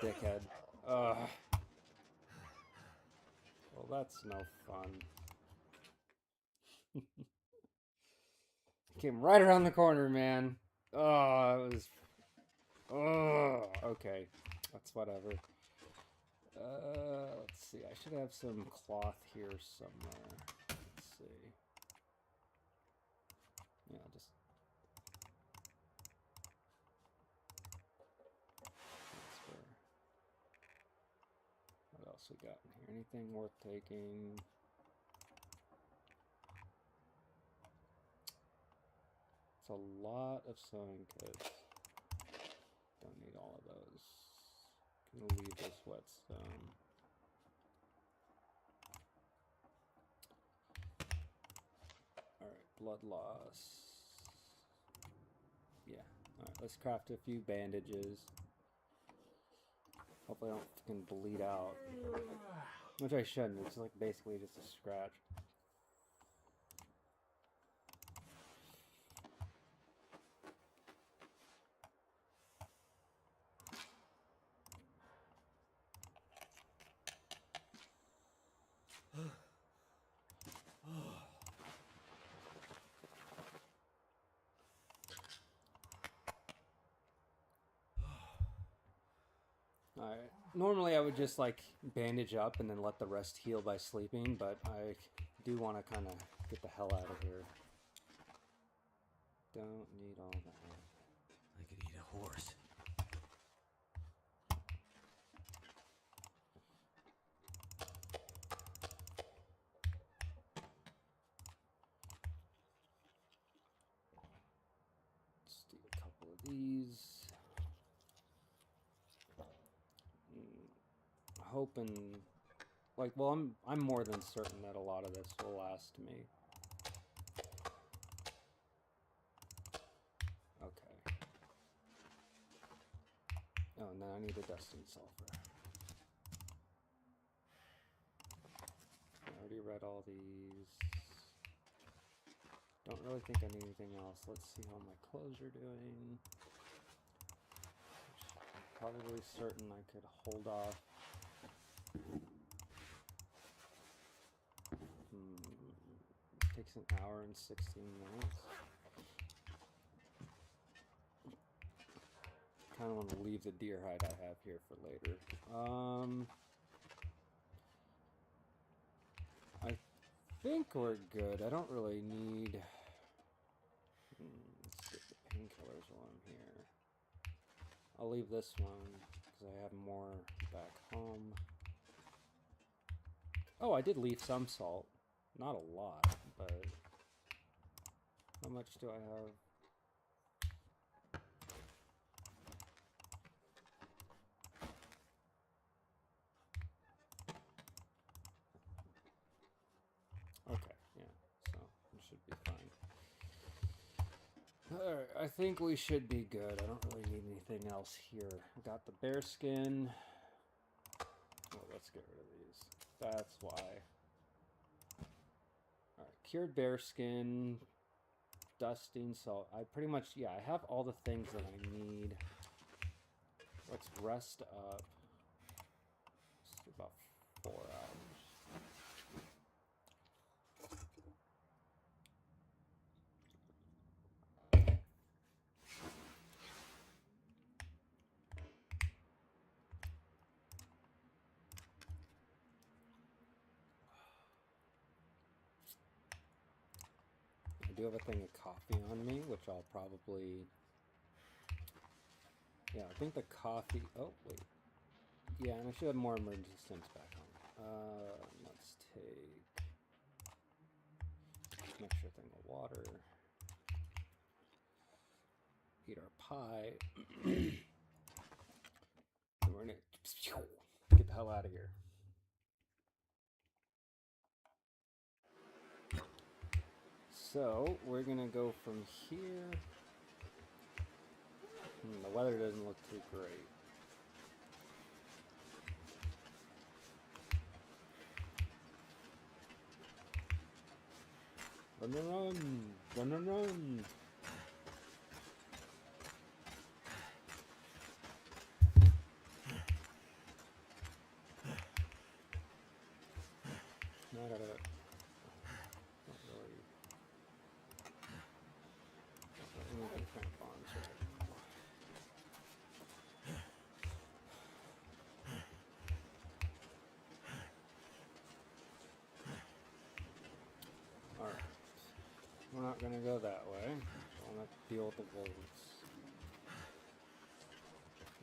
Dickhead. Ugh. Well, that's no fun. Came right around the corner, man. Oh, it was... Oh, okay. That's whatever. Let's see. I should have some cloth here somewhere. Let's see. Yeah, just... transfer. What else we got in here? Anything worth taking? It's a lot of sewing kits. Don't need all of those. Gonna leave this whetstone. Alright, blood loss. Yeah. Alright, let's craft a few bandages. Hopefully I don't fucking bleed out. Which I shouldn't, it's like basically just a scratch. Alright. Normally I would just like bandage up and then let the rest heal by sleeping, but I do want to kind of get the hell out of here. Don't need all that. I could eat a horse. Let's do a couple of these. Hoping, like, well, I'm more than certain that a lot of this will last me. Okay. Oh, and then I need a dusting sulfur. I already read all these. Don't really think I need anything else. Let's see how my clothes are doing. I'm probably certain I could hold off. Takes an hour and 16 minutes. Kind of want to leave the deer hide I have here for later. I think we're good. I don't really need... let's get the painkillers while I'm here. I'll leave this one because I have more back home. Oh, I did leave some salt. Not a lot, but... How much do I have? Okay, yeah, so it should be fine. Alright, I think we should be good. I don't really need anything else here. I got the bear skin. Oh, let's get rid of these. That's why. Alright, cured bear skin, dusting salt. I pretty much, yeah, I have all the things that I need. Let's rest up. It's about 4 hours. I do have a thing of coffee on me, which I'll probably... Yeah, I think the coffee... Oh, wait. Yeah, and I should have more emergency stints back on. Let's take... Extra thing of water. Eat our pie. And we're gonna... Get the hell out of here. So, we're gonna go from here. The weather doesn't look too great. Run, run, run! Run, run, run! No, I gotta... Not really... Anything crampons right now. Alright. We're not gonna go that way. I'll have to deal with the wolves.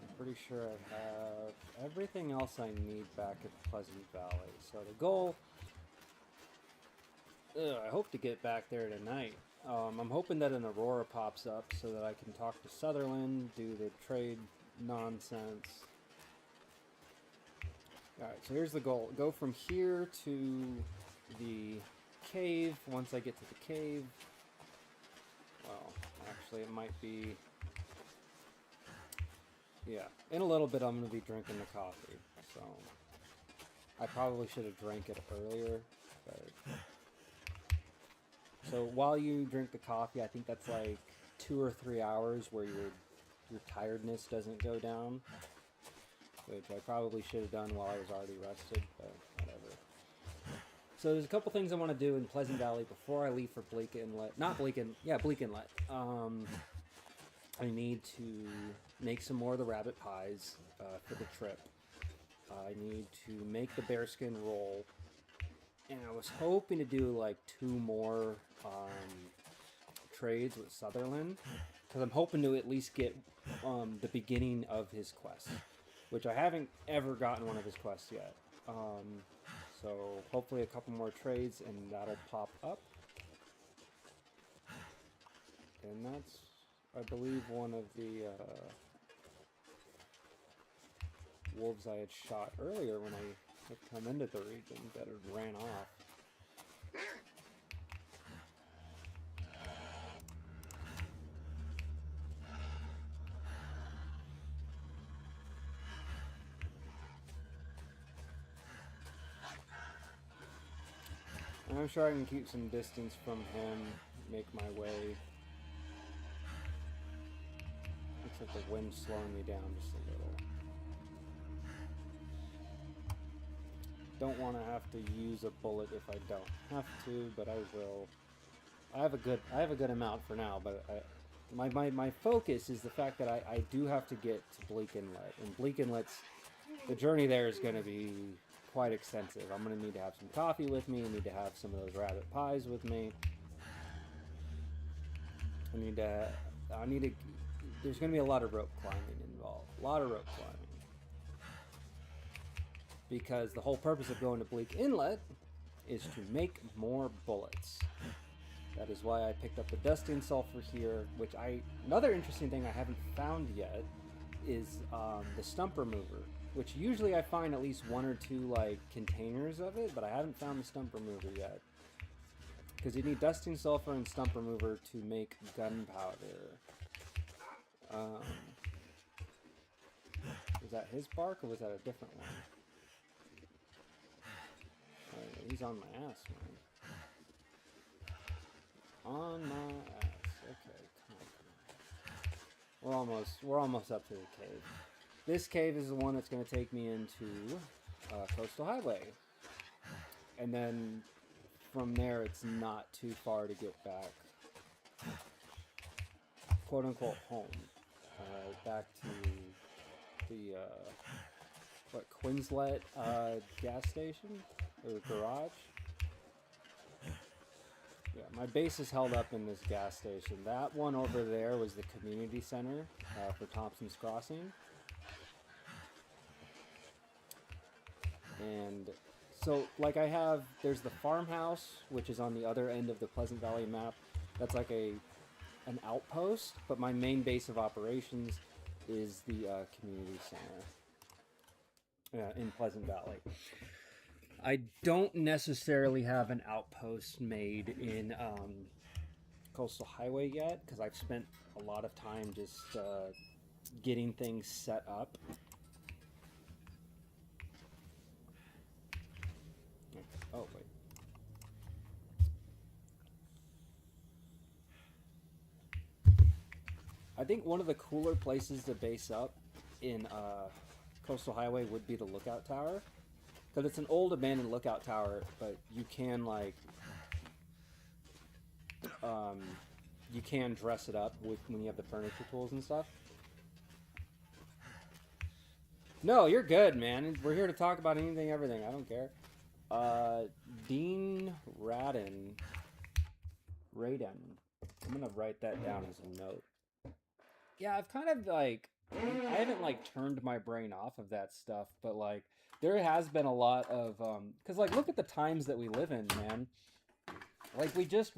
I'm pretty sure I have everything else I need back at Pleasant Valley. So the goal... I hope to get back there tonight. I'm hoping that an Aurora pops up so that I can talk to Sutherland, do the trade nonsense. Alright, so here's the goal. Go from here to the cave. Once I get to the cave... Well, actually it might be... Yeah, in a little bit I'm going to be drinking the coffee, so... I probably should have drank it earlier, but... So while you drink the coffee, I think that's like 2 or 3 hours where your tiredness doesn't go down, which I probably should have done while I was already rested, but whatever. So there's a couple things I want to do in Pleasant Valley before I leave for Bleak Inlet. Not Bleak Inlet, yeah, Bleak Inlet. I need to make some more of the rabbit pies for the trip. I need to make the bearskin roll. And I was hoping to do like 2 more trades with Sutherland, because I'm hoping to at least get the beginning of his quest, which I haven't ever gotten one of his quests yet. So hopefully a couple more trades and that'll pop up. And that's, I believe, one of the wolves I had shot earlier when I had come into the region that had ran off. And I'm sure I can keep some distance from him make my way. Looks like the wind's slowing me down just a little. Don't want to have to use a bullet if I don't have to, but I will. I have a good amount for now, but my focus is the fact that I do have to get to Bleak Inlet, and Bleak Inlet's, the journey there is going to be quite extensive. I'm going to need to have some coffee with me. I need to have some of those rabbit pies with me. I need to. There's going to be a lot of rope climbing involved. A lot of rope climbing. Because the whole purpose of going to Bleak Inlet is to make more bullets. That is why I picked up the dusting sulfur here, which another interesting thing I haven't found yet is the stump remover, which usually I find at least one or two like containers of it, but I haven't found the stump remover yet. Because you need dusting sulfur and stump remover to make gunpowder. Was that his bark or was that a different one? He's on my ass, man. On my ass. Okay, come on. We're almost up to the cave. This cave is the one that's going to take me into Coastal Highway. And then from there, it's not too far to get back, quote unquote, home. Back to the Quinnslet gas station or garage. Yeah, my base is held up in this gas station. That one over there was the community center for Thompson's Crossing. And so, like, there's the farmhouse, which is on the other end of the Pleasant Valley map. That's like an outpost, but my main base of operations is the community center in Pleasant Valley. I don't necessarily have an outpost made in Coastal Highway yet, because I've spent a lot of time just getting things set up. Oh, wait. I think one of the cooler places to base up in Coastal Highway would be the lookout tower. Because it's an old abandoned lookout tower, but you can, like, you can dress it up with when you have the furniture tools and stuff. No, you're good, man. We're here to talk about anything, everything. I don't care. Dean Radin. I'm gonna write that down as a note. Yeah, I've kind of, like, I haven't, like, turned my brain off of that stuff, but, like, there has been a lot of, because, like, look at the times that we live in, man. Like, we just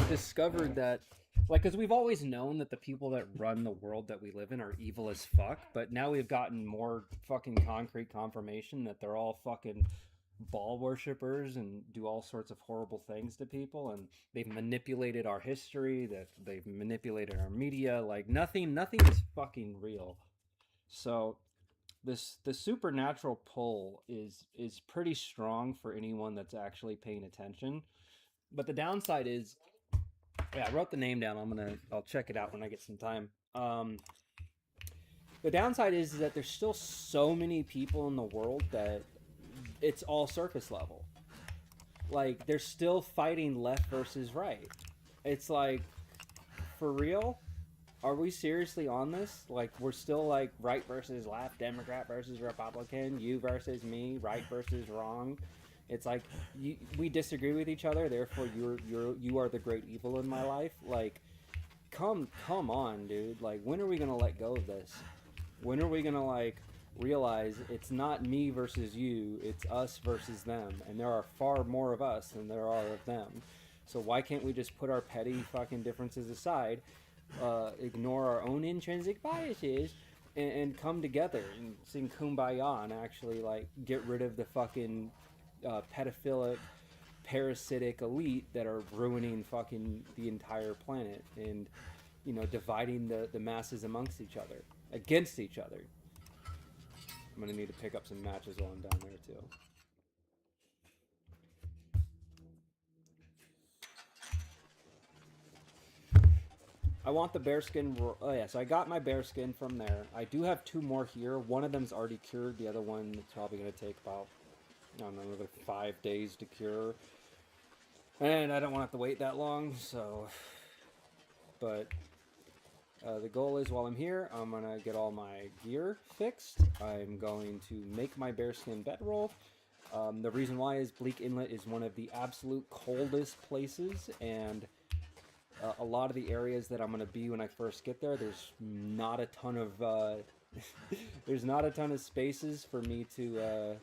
discovered that, like, because we've always known that the people that run the world that we live in are evil as fuck, but now we've gotten more fucking concrete confirmation that they're all fucking Baal worshippers and do all sorts of horrible things to people, and they've manipulated our history, that they've manipulated our media. Like, nothing is fucking real. So the supernatural pull is pretty strong for anyone that's actually paying attention. But the downside is, yeah, I wrote the name down. I'll check it out when I get some time. The downside is that there's still so many people in the world that it's all surface level. Like, they're still fighting left versus right. It's like, for real? Are we seriously on this? Like, we're still like right versus left, Democrat versus Republican, you versus me, right versus wrong. It's like we disagree with each other, therefore you are the great evil in my life. Like, come on, dude. Like, when are we gonna let go of this? When are we gonna, like, realize it's not me versus you, it's us versus them, and there are far more of us than there are of them. So why can't we just put our petty fucking differences aside, ignore our own intrinsic biases, and come together and sing Kumbaya and actually, like, get rid of the fucking pedophilic, parasitic elite that are ruining fucking the entire planet and, you know, dividing the masses amongst each other, against each other. I'm gonna need to pick up some matches while I'm down there too. I want the bearskin. Oh yeah, so I got my bearskin from there. I do have 2 more here. One of them's already cured. The other one is probably gonna take about, I don't know, another 5 days to cure. And I don't want to have to wait that long, so. But the goal is, while I'm here, I'm gonna get all my gear fixed. I'm going to make my bearskin bedroll. The reason why is Bleak Inlet is one of the absolute coldest places, and a lot of the areas that I'm going to be when I first get there, there's not a ton of there's not a ton of spaces for me to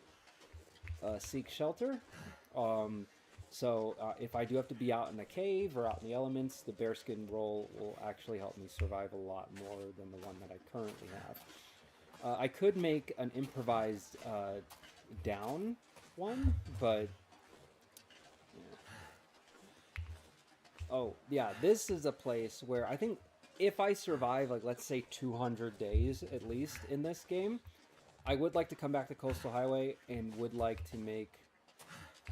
seek shelter. So if I do have to be out in the cave or out in the elements, the bearskin roll will actually help me survive a lot more than the one that I currently have. I could make an improvised down one, but oh yeah, this is a place where I think if I survive, like, let's say 200 days at least in this game, I would like to come back to Coastal Highway and would like to make,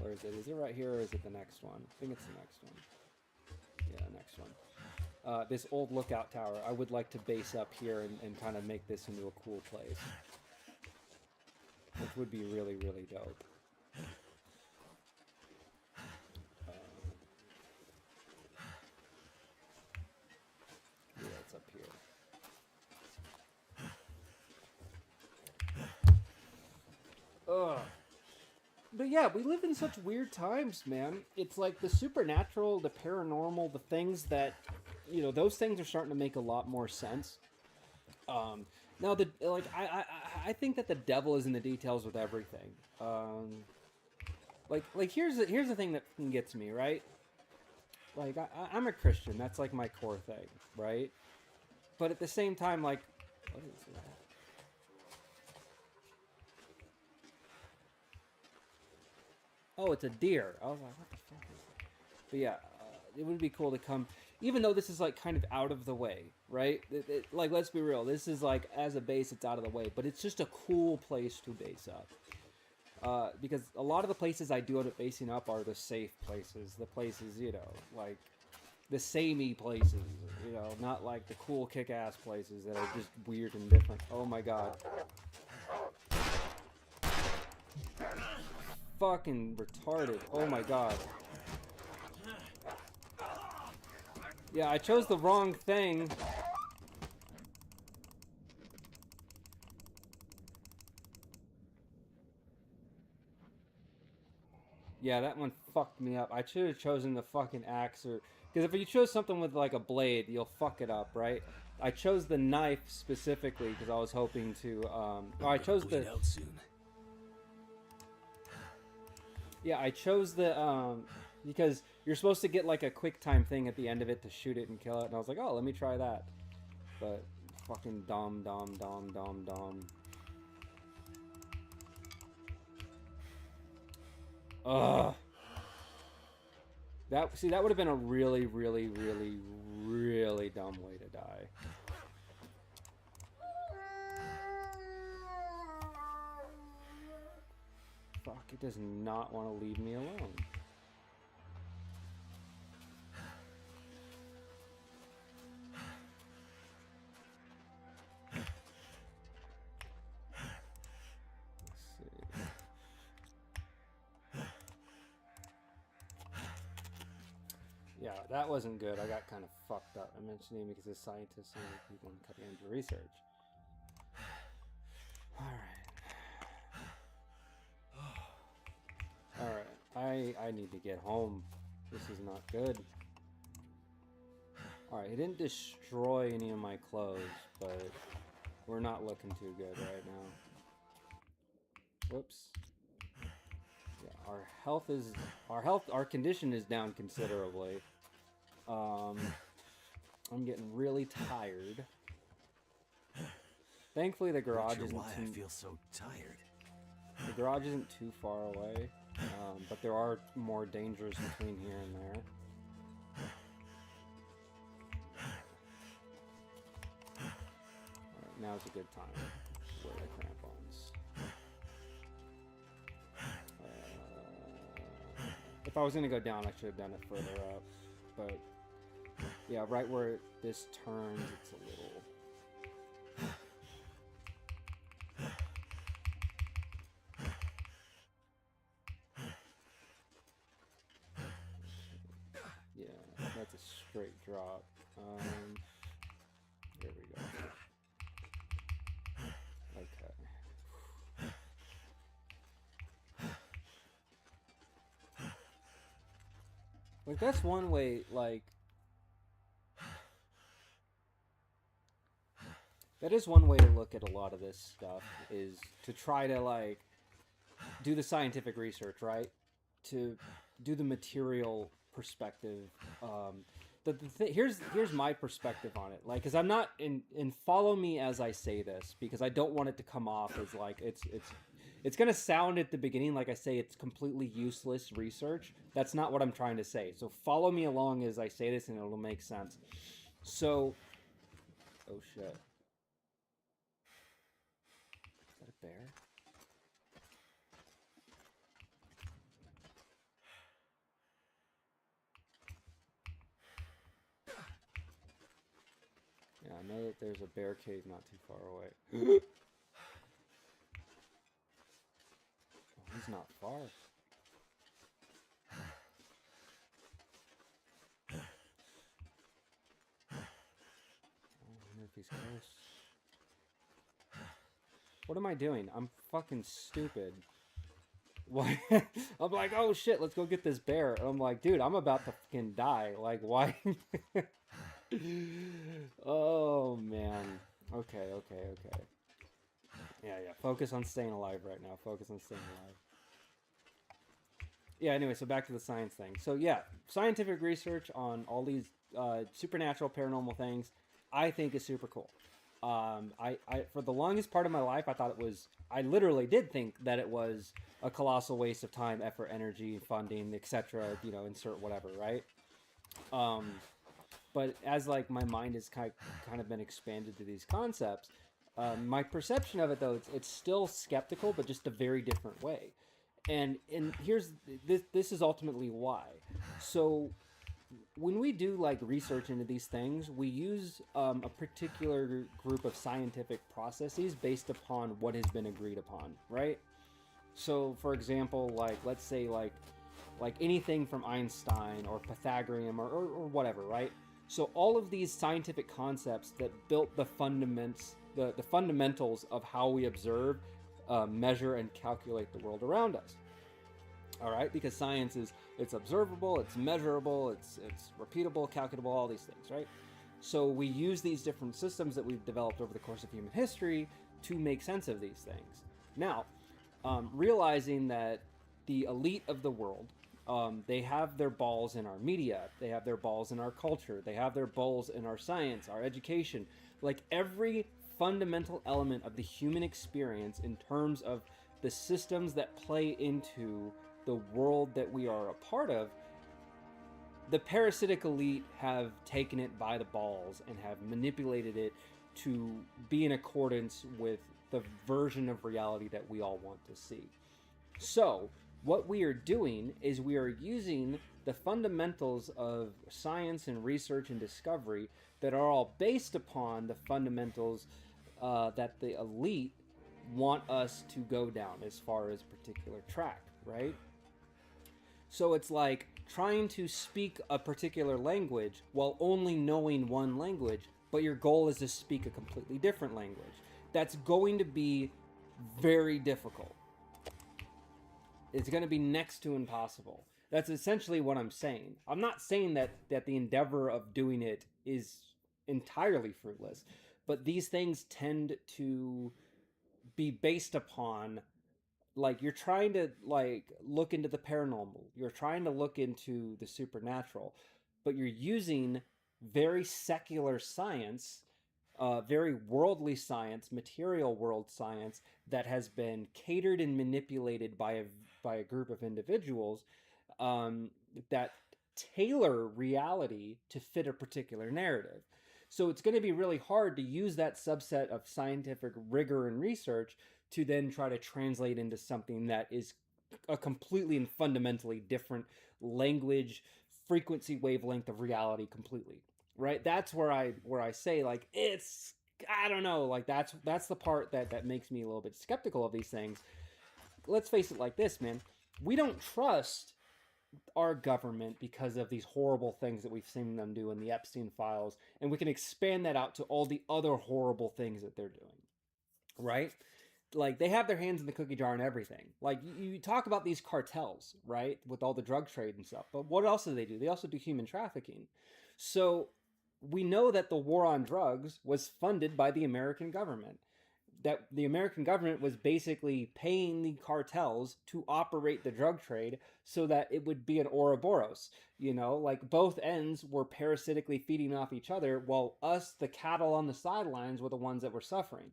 where is it? Is it right here or is it the next one? I think it's the next one. Yeah, next one. This old lookout tower, I would like to base up here and kind of make this into a cool place. Which would be really, really dope. Yeah, it's up here. Ugh. But yeah, we live in such weird times, man. It's like the supernatural, the paranormal, the things that, you know, those things are starting to make a lot more sense. Now, I think that the devil is in the details with everything. Here's the thing that gets me, right? Like, I'm a Christian. That's, like, my core thing, right? But at the same time, like, what is that? Oh, it's a deer. I was like, what the fuck is that? But yeah, it would be cool to come, even though this is, like, kind of out of the way, right? Like, let's be real. This is, like, as a base, it's out of the way. But it's just a cool place to base up. Because a lot of the places I do end up basing up are the safe places. The places, you know, like, the samey places, you know, not like the cool kick-ass places that are just weird and different. Oh my god. Fucking retarded. Oh my god. Yeah, I chose the wrong thing. Yeah, that one fucked me up. I should have chosen the fucking axe, or because if you chose something with like a blade, you'll fuck it up, right? I chose the knife specifically because I was hoping to. I chose the. Bleed out soon. Yeah, I chose the because you're supposed to get like a quick time thing at the end of it to shoot it and kill it, and I was like, oh, let me try that. But fucking dom. Ugh. That would have been a really, really, really, really dumb way to die. Fuck, it does not want to leave me alone. Yeah, that wasn't good. I got kind of fucked up. I mentioned it because the scientists and people in cutting into research. Alright. I need to get home. This is not good. Alright, he didn't destroy any of my clothes, but we're not looking too good right now. Whoops. Yeah, our condition is down considerably. I'm getting really tired. Thankfully, the garage isn't why I feel so tired. The garage isn't too far away, but there are more dangers between here and there. Alright, now's a good time. Wear the crampons. If I was gonna go down, I should have done it further up, but Yeah, right where this turns, it's a little. Yeah, that's a straight drop. There we go. Okay. Like that's one way, like that is one way to look at a lot of this stuff, is to try to like do the scientific research, right? To do the material perspective. Here's my perspective on it, like, because I'm not in follow me as I say this, because I don't want it to come off as like it's gonna sound at the beginning like I say it's completely useless research. That's not what I'm trying to say. So follow me along as I say this, and it'll make sense. So, oh shit. Is that a bear? Yeah, I know that there's a bear cave not too far away. Oh, he's not far. I wonder if he's close. What am I doing? I'm fucking stupid. Why? I'm like, oh shit, let's go get this bear. And I'm like, dude, I'm about to fucking die. Like, why? Oh man. Okay. Yeah. Focus on staying alive right now. Focus on staying alive. Yeah, anyway, so back to the science thing. So yeah, scientific research on all these supernatural, paranormal things, I think is super cool. I for the longest part of my life, I literally did think that it was a colossal waste of time, effort, energy, funding, etc. Insert whatever, right? But as like my mind has kind of been expanded to these concepts, my perception of it though, it's still skeptical, but just a very different way. And here's this is ultimately why. So when we do like research into these things, we use a particular group of scientific processes based upon what has been agreed upon, right? So for example, like let's say like anything from Einstein or Pythagorean or whatever, right? So all of these scientific concepts that built the fundamentals of how we observe, measure, and calculate the world around us. All right, because science it's observable, it's measurable, it's repeatable, calculable, all these things, right? So we use these different systems that we've developed over the course of human history to make sense of these things. Now, realizing that the elite of the world, they have their balls in our media, they have their balls in our culture, they have their balls in our science, our education, like every fundamental element of the human experience in terms of the systems that play into the world that we are a part of. The parasitic elite have taken it by the balls and have manipulated it to be in accordance with the version of reality that we all want to see. So what we are doing is we are using the fundamentals of science and research and discovery that are all based upon the fundamentals that the elite want us to go down as far as particular track, right? So it's like trying to speak a particular language while only knowing one language, but your goal is to speak a completely different language. That's going to be very difficult. It's going to be next to impossible. That's essentially what I'm saying. I'm not saying that the endeavor of doing it is entirely fruitless, but these things tend to be based upon, like, you're trying to like look into the paranormal, you're trying to look into the supernatural, but you're using very secular science, very worldly science, material world science that has been catered and manipulated by a group of individuals that tailor reality to fit a particular narrative. So it's going to be really hard to use that subset of scientific rigor and research to then try to translate into something that is a completely and fundamentally different language, frequency, wavelength of reality completely. right? That's where I say like it's, I don't know, like that's the part that makes me a little bit skeptical of these things. Let's face it like this, man. We don't trust our government because of these horrible things that we've seen them do in the Epstein files, and we can expand that out to all the other horrible things that they're doing, right? Like they have their hands in the cookie jar and everything. Like you talk about these cartels, right, with all the drug trade and stuff, but what else do? They also do human trafficking. So we know that the war on drugs was funded by the American government, that the American government was basically paying the cartels to operate the drug trade so that it would be an Ouroboros. You know, like both ends were parasitically feeding off each other, while us, the cattle on the sidelines, were the ones that were suffering.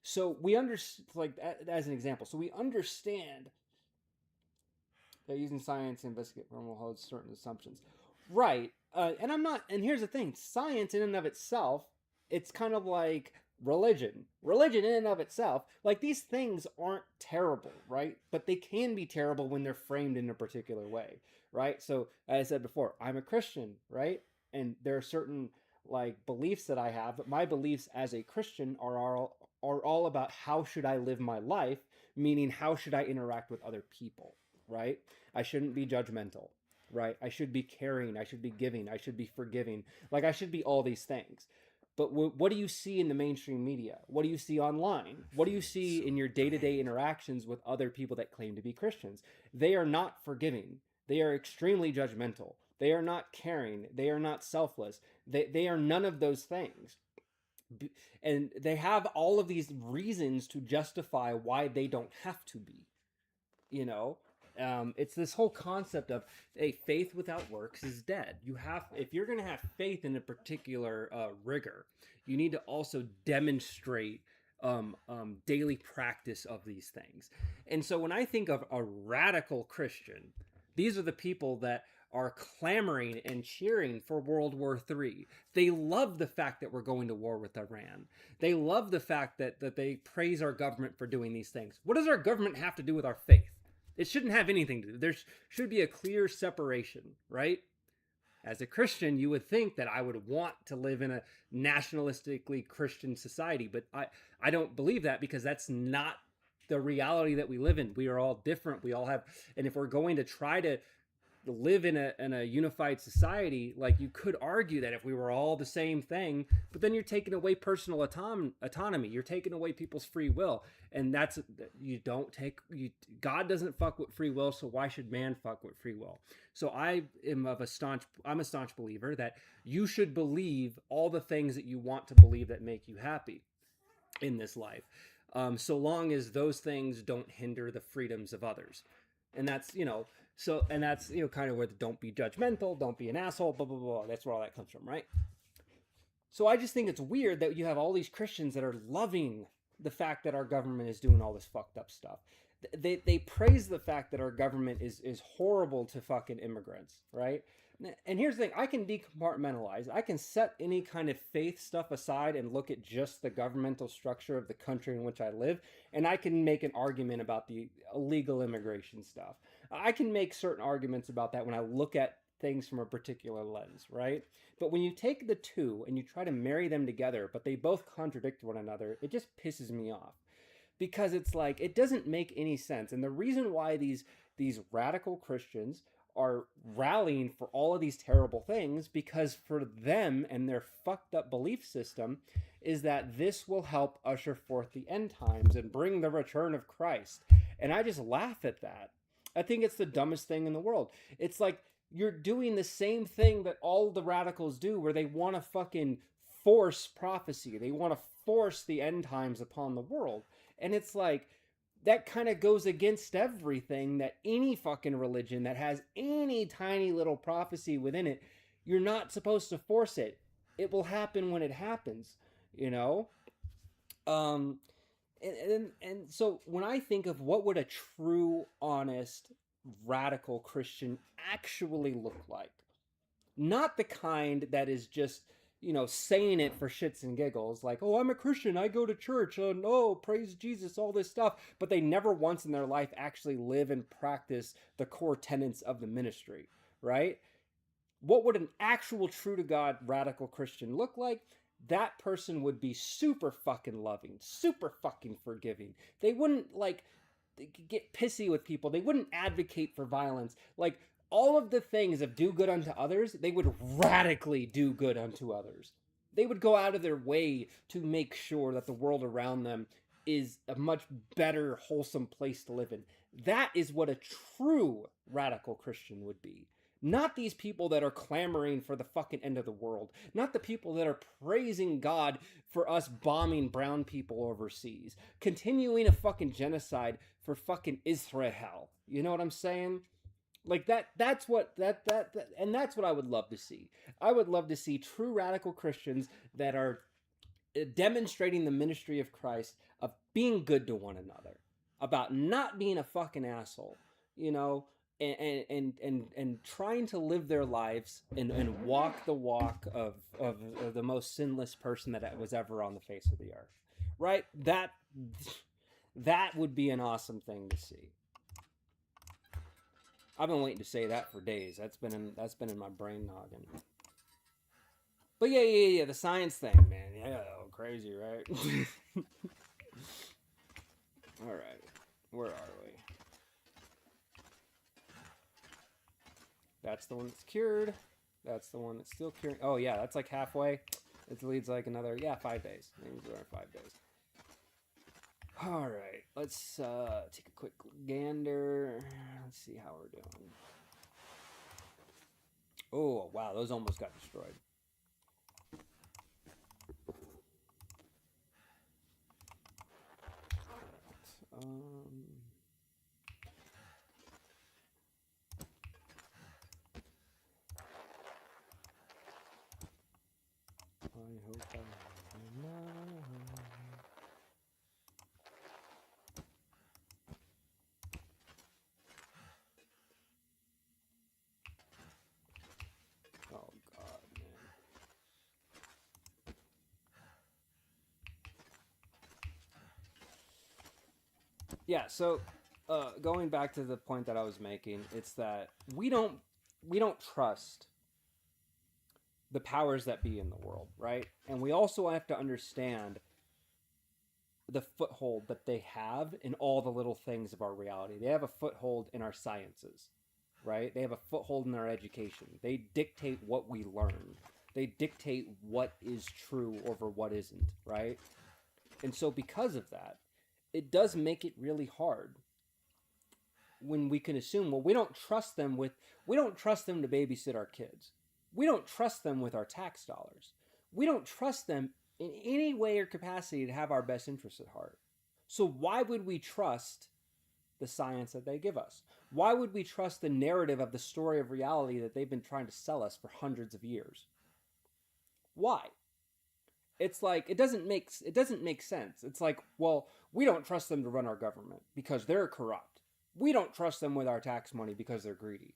So we understand, like as an example, so we understand that using science to investigate paranormal holds certain assumptions, right? And I'm not. And here's the thing: science in and of itself, it's kind of like religion. Religion in and of itself, like these things aren't terrible, right? But they can be terrible when they're framed in a particular way, right? So as I said before, I'm a Christian, right? And there are certain like beliefs that I have, but my beliefs as a Christian are all about how should I live my life, meaning how should I interact with other people, right? I shouldn't be judgmental, right? I should be caring, I should be giving, I should be forgiving. Like I should be all these things. But what do you see in the mainstream media? What do you see online? What do you see in your day-to-day interactions with other people that claim to be Christians? They are not forgiving. They are extremely judgmental. They are not caring. They are not selfless. They are none of those things. And they have all of these reasons to justify why they don't have to be. You know? It's this whole concept of faith without works is dead. You have, if you're going to have faith in a particular rigor, you need to also demonstrate daily practice of these things. And so when I think of a radical Christian, these are the people that are clamoring and cheering for World War III. They love the fact that we're going to war with Iran. They love the fact that they praise our government for doing these things. What does our government have to do with our faith? It shouldn't have anything to do. There should be a clear separation, right? As a Christian, you would think that I would want to live in a nationalistically Christian society, but I don't believe that, because that's not the reality that we live in. We are all different. We all have, and if we're going to try to live in a unified society, like you could argue that if we were all the same thing, but then you're taking away personal autonomy, you're taking away people's free will, and that's, God doesn't fuck with free will, so why should man fuck with free will? So I'm a staunch believer that you should believe all the things that you want to believe that make you happy in this life, so long as those things don't hinder the freedoms of others. And that's, kind of where the don't be judgmental, don't be an asshole, blah, blah, blah. That's where all that comes from, right? So I just think it's weird that you have all these Christians that are loving the fact that our government is doing all this fucked up stuff. They praise the fact that our government is horrible to fucking immigrants, right? And here's the thing, I can decompartmentalize. I can set any kind of faith stuff aside and look at just the governmental structure of the country in which I live, and I can make an argument about the illegal immigration stuff. I can make certain arguments about that when I look at things from a particular lens, right? But when you take the two and you try to marry them together, but they both contradict one another, it just pisses me off. Because it's like, it doesn't make any sense. And the reason why these radical Christians are rallying for all of these terrible things, because for them and their fucked up belief system is that this will help usher forth the end times and bring the return of Christ. And I just laugh at that. I think it's the dumbest thing in the world. It's like you're doing the same thing that all the radicals do, where they want to fucking force prophecy. They want to force the end times upon the world. And it's like, that kind of goes against everything that any fucking religion that has any tiny little prophecy within it, you're not supposed to force it. It will happen when it happens, you know? And so when I think of what would a true, honest, radical Christian actually look like, not the kind that is just, saying it for shits and giggles, like, oh, I'm a Christian, I go to church, oh no, praise Jesus, all this stuff, but they never once in their life actually live and practice the core tenets of the ministry, right? what would an actual true to God radical Christian look like? That person would be super fucking loving, super fucking forgiving. They wouldn't like get pissy with people. They wouldn't advocate for violence. Like all of the things of do good unto others, they would radically do good unto others. They would go out of their way to make sure that the world around them is a much better, wholesome place to live in. That is what a true radical Christian would be. Not these people that are clamoring for the fucking end of the world. Not the people that are praising God for us bombing brown people overseas. Continuing a fucking genocide for fucking Israel. You know what I'm saying? Like that's what and that's what I would love to see. I would love to see true radical Christians that are demonstrating the ministry of Christ of being good to one another, about not being a fucking asshole, you know, and trying to live their lives and walk the walk of the most sinless person that was ever on the face of the earth. Right? That would be an awesome thing to see. I've been waiting to say that for days. That's been in my brain noggin. But yeah, the science thing, man. Yeah, crazy, right? All right, where are we? That's the one that's cured. That's the one that's still curing. Oh yeah, that's like halfway. It leads like another 5 days. Maybe we're 5 days. All right, let's take a quick gander. Let's see how we're doing. Oh wow, those almost got destroyed. I hope I'm not. Oh God, man. Yeah, so going back to the point that I was making, it's that we don't trust the powers that be in the world, right? And we also have to understand the foothold that they have in all the little things of our reality. They have a foothold in our sciences, right? They have a foothold in our education. They dictate what we learn. They dictate what is true over what isn't, right? And so because of that, it does make it really hard when we can assume, well, we don't trust them to babysit our kids. We don't trust them with our tax dollars. We don't trust them in any way or capacity to have our best interests at heart. So why would we trust the science that they give us? Why would we trust the narrative of the story of reality that they've been trying to sell us for hundreds of years? Why? It's like it doesn't make sense. It's like, well, we don't trust them to run our government because they're corrupt. We don't trust them with our tax money because they're greedy.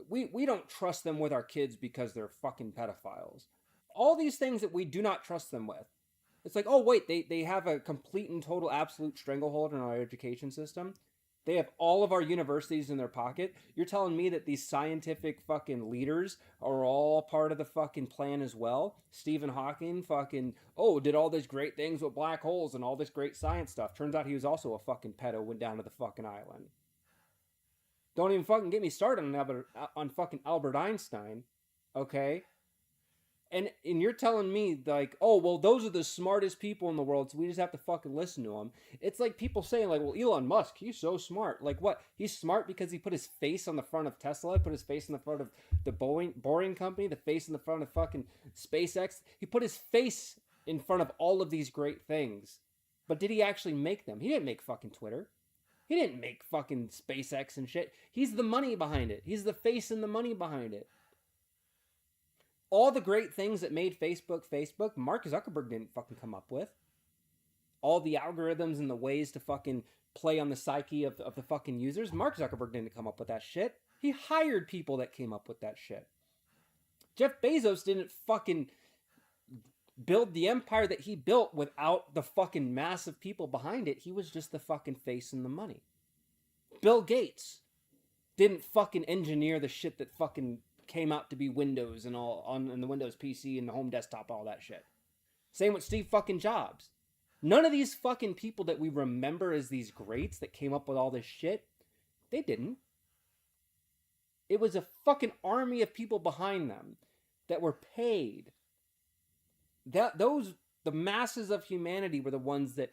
We don't trust them with our kids because they're fucking pedophiles. All these things that we do not trust them with. It's like, oh wait, they have a complete and total absolute stranglehold on our education system. They have all of our universities in their pocket. You're telling me that these scientific fucking leaders are all part of the fucking plan as well? Stephen Hawking fucking, did all these great things with black holes and all this great science stuff. Turns out he was also a fucking pedo, went down to the fucking island. Don't even fucking get me started on fucking Albert Einstein, okay? And you're telling me, like, oh, well, those are the smartest people in the world, so we just have to fucking listen to them. It's like people saying, like, well, Elon Musk, he's so smart. Like, what? He's smart because he put his face on the front of Tesla, put his face in the front of the Boring Company, the face in the front of fucking SpaceX. He put his face in front of all of these great things. But did he actually make them? He didn't make fucking Twitter. He didn't make fucking SpaceX and shit. He's the money behind it. He's the face and the money behind it. All the great things that made Facebook, Mark Zuckerberg didn't fucking come up with. All the algorithms and the ways to fucking play on the psyche of the fucking users, Mark Zuckerberg didn't come up with that shit. He hired people that came up with that shit. Jeff Bezos didn't fucking build the empire that he built without the fucking massive people behind it. He was just the fucking face and the money. Bill Gates didn't fucking engineer the shit that fucking came out to be Windows and all on the Windows PC and the home desktop, all that shit. Same with Steve fucking Jobs. None of these fucking people that we remember as these greats that came up with all this shit, they didn't. It was a fucking army of people behind them that were paid. The masses of humanity were the ones that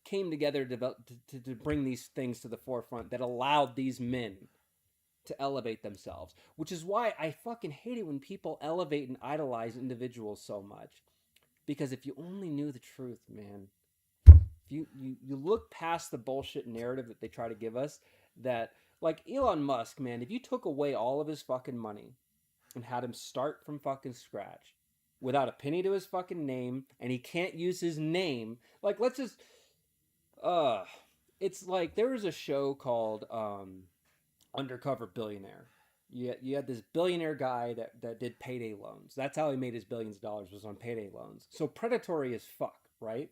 came together to bring these things to the forefront that allowed these men to elevate themselves. Which is why I fucking hate it when people elevate and idolize individuals so much. Because if you only knew the truth, man, if you look past the bullshit narrative that they try to give us, that, like Elon Musk, man, if you took away all of his fucking money and had him start from fucking scratch without a penny to his fucking name, and he can't use his name, like, let's just, it's like, there was a show called, Undercover Billionaire. You had this billionaire guy that did payday loans. That's how he made his billions of dollars, was on payday loans. So predatory as fuck, right?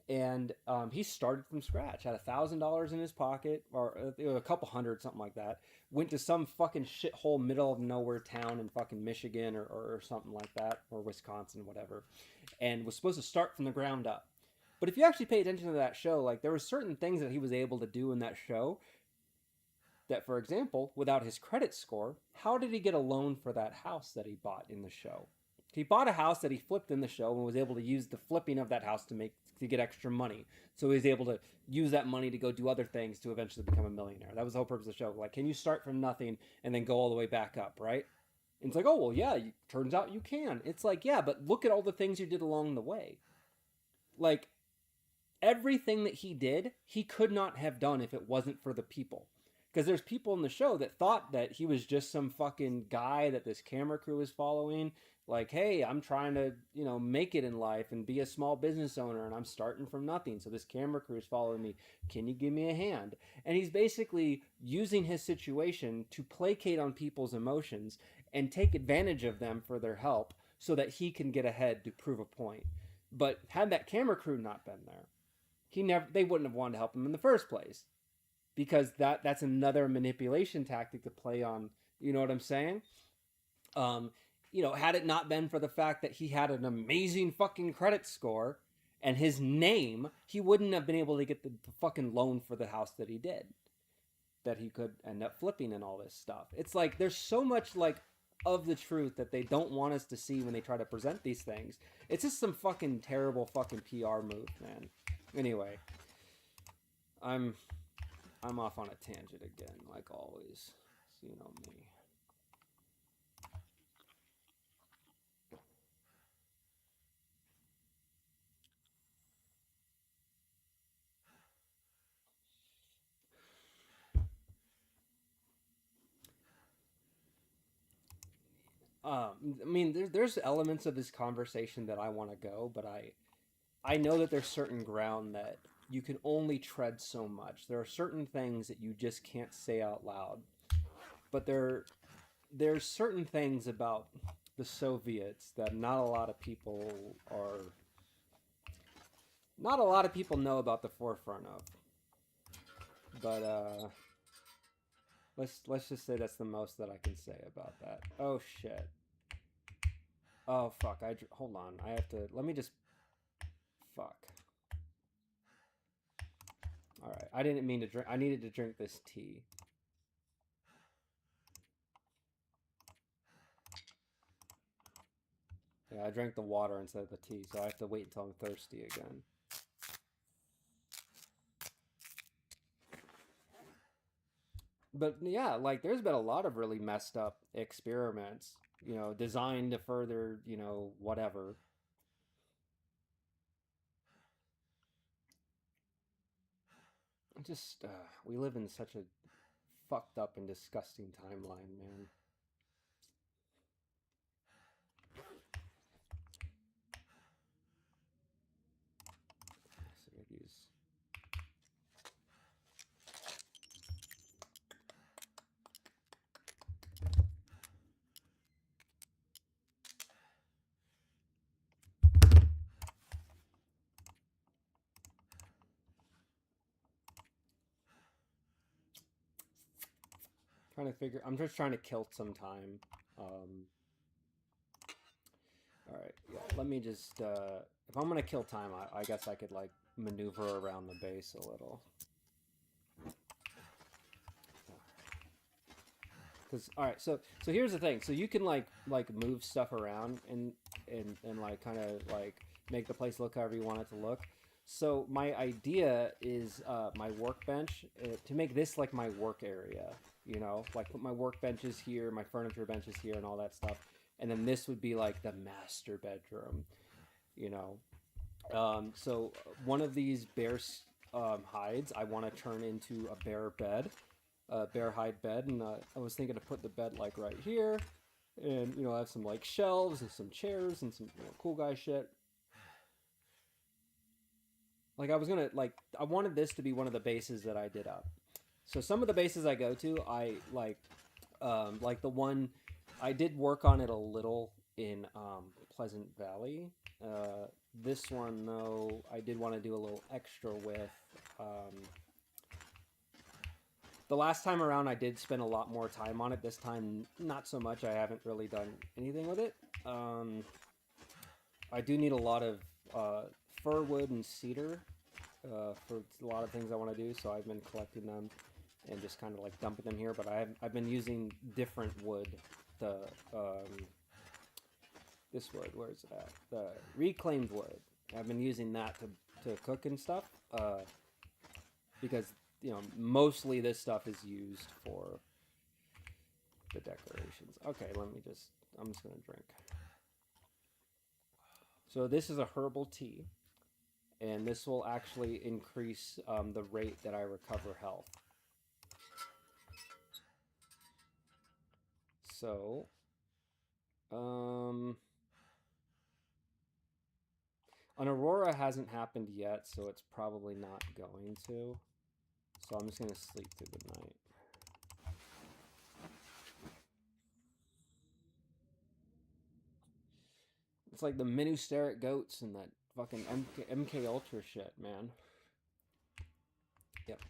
And he started from scratch, had $1,000 in his pocket, or a couple hundred, something like that. Went to some fucking shithole middle of nowhere town in fucking Michigan or something like that, or Wisconsin, whatever, and was supposed to start from the ground up. But if you actually pay attention to that show, like, there were certain things that he was able to do in that show that, for example, without his credit score, how did he get a loan for that house that he bought in the show? He bought a house that he flipped in the show and was able to use the flipping of that house to get extra money. So he was able to use that money to go do other things to eventually become a millionaire. That was the whole purpose of the show. Like, can you start from nothing and then go all the way back up, right? And it's like, oh, well, yeah, turns out you can. It's like, yeah, but look at all the things you did along the way. Like, everything that he did, he could not have done if it wasn't for the people. Because there's people in the show that thought that he was just some fucking guy that this camera crew was following. Like, hey, I'm trying to, make it in life and be a small business owner, and I'm starting from nothing. So this camera crew is following me. Can you give me a hand? And he's basically using his situation to placate on people's emotions and take advantage of them for their help so that he can get ahead to prove a point. But had that camera crew not been there, they wouldn't have wanted to help him in the first place. Because that's another manipulation tactic to play on, you know what I'm saying? Had it not been for the fact that he had an amazing fucking credit score and his name, he wouldn't have been able to get the fucking loan for the house that he did. That he could end up flipping and all this stuff. It's like, there's so much, like, of the truth that they don't want us to see when they try to present these things. It's just some fucking terrible fucking PR move, man. Anyway, I'm off on a tangent again, like always. So you know me. There's elements of this conversation that I want to go, but I know that there's certain ground that you can only tread so much. There are certain things that you just can't say out loud. But there's certain things about the Soviets that not a lot of people know about the forefront of. But let's just say that's the most that I can say about that. Oh shit. Oh fuck. Hold on. Let me just fuck. Alright, I didn't mean to drink. I needed to drink this tea. Yeah, I drank the water instead of the tea, so I have to wait until I'm thirsty again. But yeah, like, there's been a lot of really messed up experiments, designed to further, whatever. Just, we live in such a fucked up and disgusting timeline, man. So use. I'm just trying to kill some time. Alright, yeah, let me just, if I'm gonna kill time, I guess I could, like, maneuver around the base a little. Because, alright, so here's the thing. So you can, like move stuff around and like, kind of, like, make the place look however you want it to look. So my idea is, my workbench, to make this, like, my work area, you know? Like, put my workbenches here, my furniture benches here, and all that stuff. And then this would be, like, the master bedroom, you know? So one of these bear hides I want to turn into a bear bed. Bear hide bed, and I was thinking to put the bed like right here, and you know, have some like shelves and some chairs and some, you know, cool guy shit. Like I wanted this to be one of the bases that I did up. So some of the bases I go to, I like the one I did work on it a little in Pleasant Valley. This one though, I did want to do a little extra with. The last time around, I did spend a lot more time on it. This time, not so much. I haven't really done anything with it. I do need a lot of fir wood and cedar for a lot of things I want to do, so I've been collecting them and just kind of like dumping them here. But I've been using different wood. This wood, where is it at? The reclaimed wood. I've been using that to cook and stuff because, you know, mostly this stuff is used for the decorations. Okay, I'm just gonna drink. So this is a herbal tea, and this will actually increase the rate that I recover health. So, an aurora hasn't happened yet, so it's probably not going to. So I'm just going to sleep through the night. It's like the Minusteric goats and that fucking MK Ultra shit, man. Yep.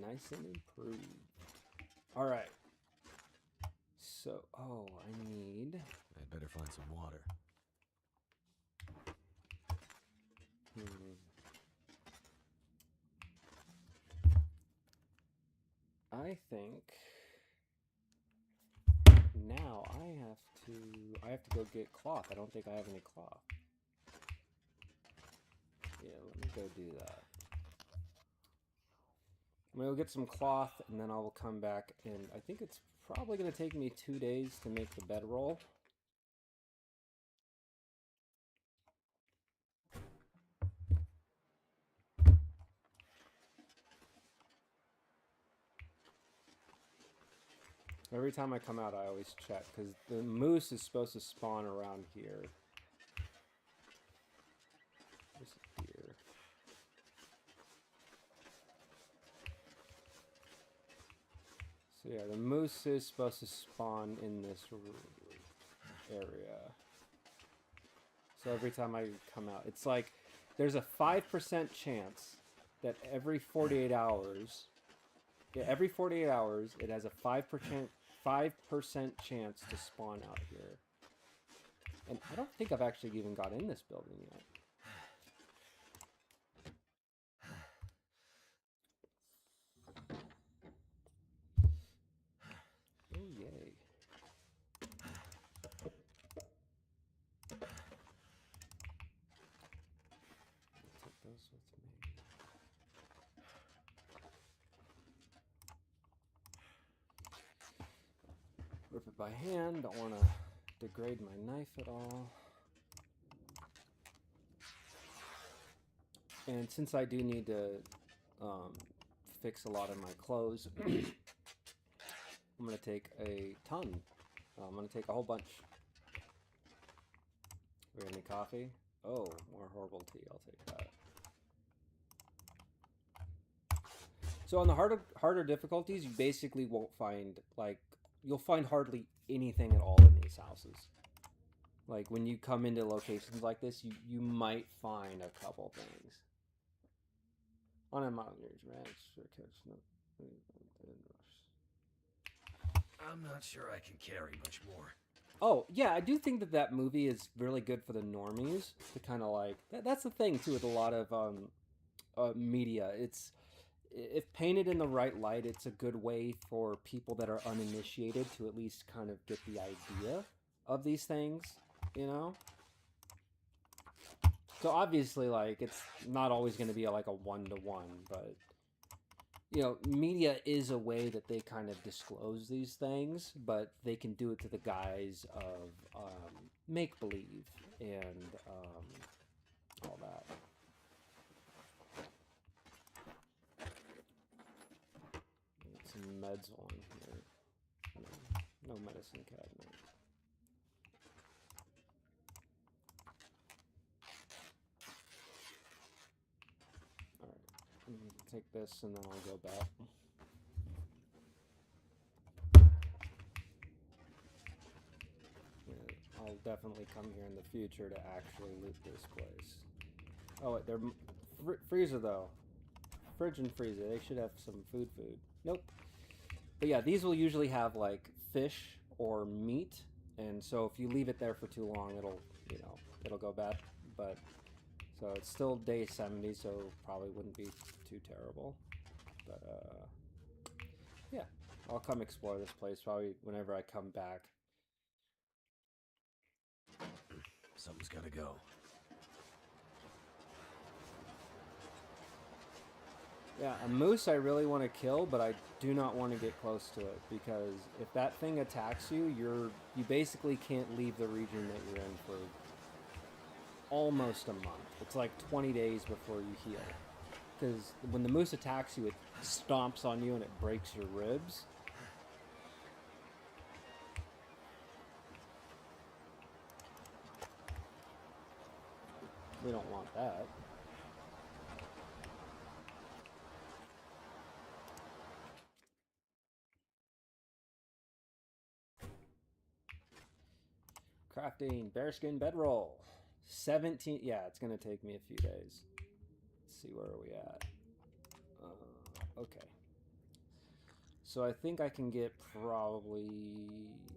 Nice and improved. Alright. So, oh, I need... I'd better find some water. I think now I have to go get cloth. I don't think I have any cloth. Yeah, let me go do that. I'm gonna go get some cloth, and then I will come back, and I think it's probably gonna take me 2 days to make the bedroll. Every time I come out, I always check, because the moose is supposed to spawn around here. There's a deer. So yeah, the moose is supposed to spawn in this area. So every time I come out, it's like, there's a 5% chance that every 48 hours... Yeah, every 48 hours, it has a 5% chance to spawn out here. And I don't think I've actually even got in this building yet. Oh, yay. I'll take those with me. Rip it by hand, don't want to degrade my knife at all. And since I do need to fix a lot of my clothes, I'm going to take a ton. I'm going to take a whole bunch. We got any coffee? Oh, more herbal tea, I'll take that. So on the harder difficulties, you basically won't find, like, you'll find hardly anything at all in these houses. Like, when you come into locations like this, you might find a couple things. On a Mountaineers Ranch, for catching up. I'm not sure I can carry much more. Oh, yeah, I do think that that movie is really good for the normies to kind of like. That's the thing too with a lot of media. It's if painted in the right light, it's a good way for people that are uninitiated to at least kind of get the idea of these things, you know. So obviously, like, it's not always going to be like a one-to-one, but you know, media is a way that they kind of disclose these things, but they can do it to the guise of make believe and all that. Get some meds on here. No medicine cabinet. All right, I'm gonna take this and then I'll go back. I'll definitely come here in the future to actually loot this place. Oh, wait, they're freezer though. Fridge and freezer. They should have some food. Nope. But yeah, these will usually have like fish or meat, and so if you leave it there for too long, it'll go bad. But so it's still day 70, so probably wouldn't be too terrible. But yeah, I'll come explore this place probably whenever I come back. Something's gotta go. Yeah, a moose I really want to kill, but I do not want to get close to it because if that thing attacks you, you basically can't leave the region that you're in for almost a month. It's like 20 days before you heal. Because when the moose attacks you, it stomps on you and it breaks your ribs. We don't want that. Crafting bearskin bedroll. 17. Yeah, it's gonna take me a few days. Let's see, where are we at? Okay. So I think I can get probably,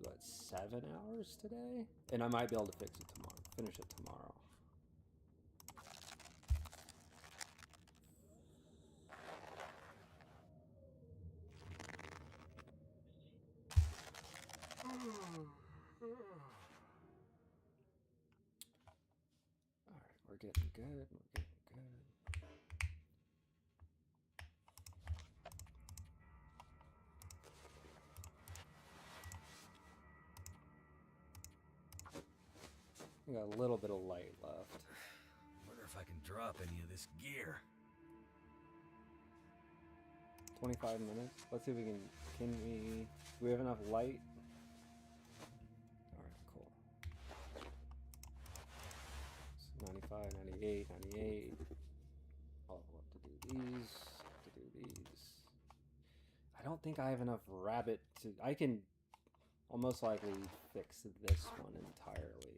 what, 7 hours today? And I might be able to fix it tomorrow. Finish it tomorrow. Alright, we're getting good. We're getting good. We got a little bit of light left. Wonder if I can drop any of this gear. 25 minutes. Let's see if we can do we have enough light? Alright, cool. So 95, 98, 98. I'll have to do these, I don't think I have enough rabbit to... I can almost likely fix this one entirely.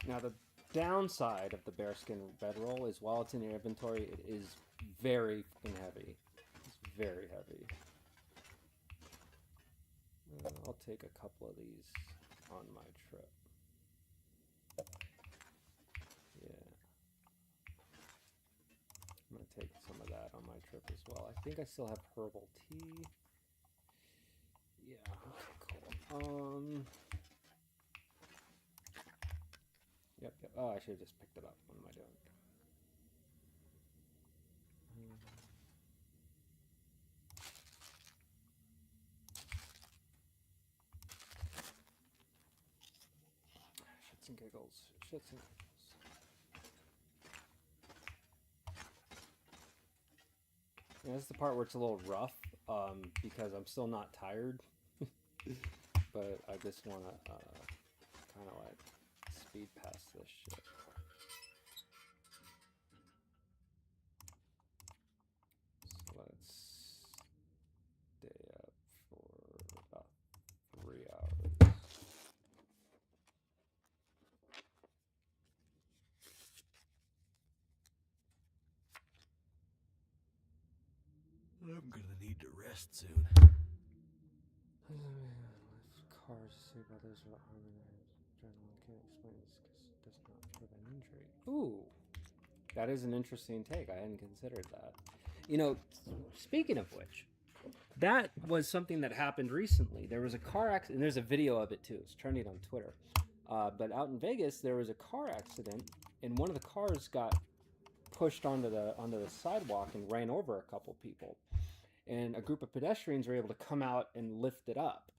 Now the downside of the bearskin bedroll is while it's in your inventory, it is very fucking heavy. It's very heavy. I'll take a couple of these on my trip. Yeah. I'm gonna take some of that on my trip as well. I think I still have herbal tea. Yeah, okay, cool. Yep. Oh, I should have just picked it up. What am I doing? Shits and giggles. Shits and giggles. Yeah, this is the part where it's a little rough, because I'm still not tired. But I just want to kind of like speed past this shit. So let's stay up for about 3 hours. rest soon. Cars save others without harming their adrenaline can't explain this because it does not prevent injury. Ooh, that is an interesting take. I hadn't considered that. You know, speaking of which, that was something that happened recently. There was a car accident, and there's a video of it too. It's trending on Twitter. But out in Vegas, there was a car accident, and one of the cars got pushed onto the sidewalk and ran over a couple people. And a group of pedestrians were able to come out and lift it up.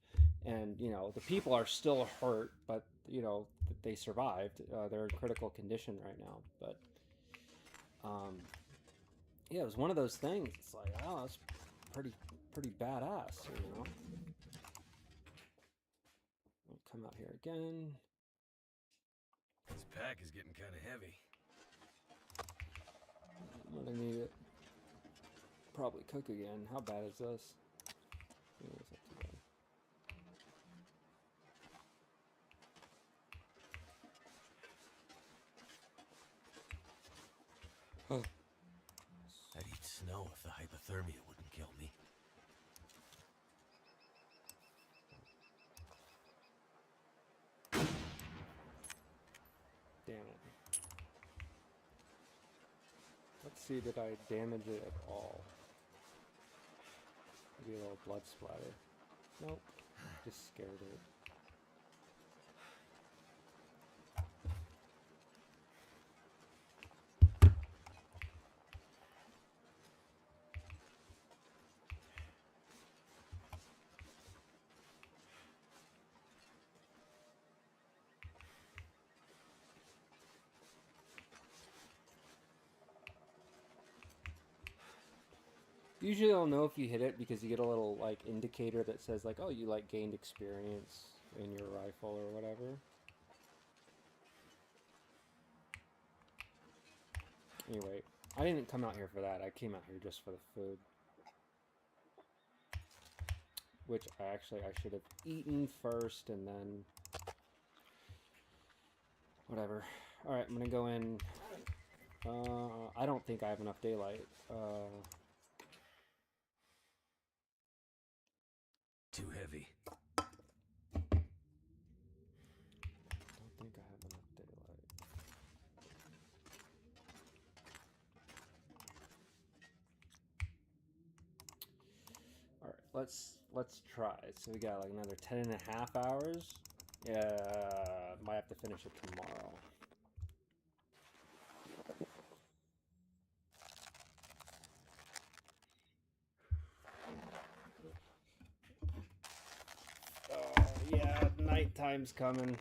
And, you know, the people are still hurt, but, you know, they survived. They're in critical condition right now. But, yeah, it was one of those things. It's like, oh, that's pretty badass, you know? I'll come out here again. This pack is getting kind of heavy. I'm gonna need it. Probably cook again. How bad is this? Yeah, it's not too bad. Oh. I'd eat snow if the hypothermia wouldn't kill me. Damn it. Let's see, did I damage it at all? Maybe a little blood splatter. Nope. Just scared it. Usually I'll know if you hit it because you get a little like indicator that says like, oh, you like gained experience in your rifle or whatever. Anyway, I didn't come out here for that. I came out here just for the food. Which I should have eaten first and then whatever. Alright, I'm gonna go in. I don't think I have enough daylight. Too heavy. Don't think I have enough daylight. Alright, let's try. So we got like another 10.5 hours. Yeah, might have to finish it tomorrow. Oh, yeah, nighttime's coming.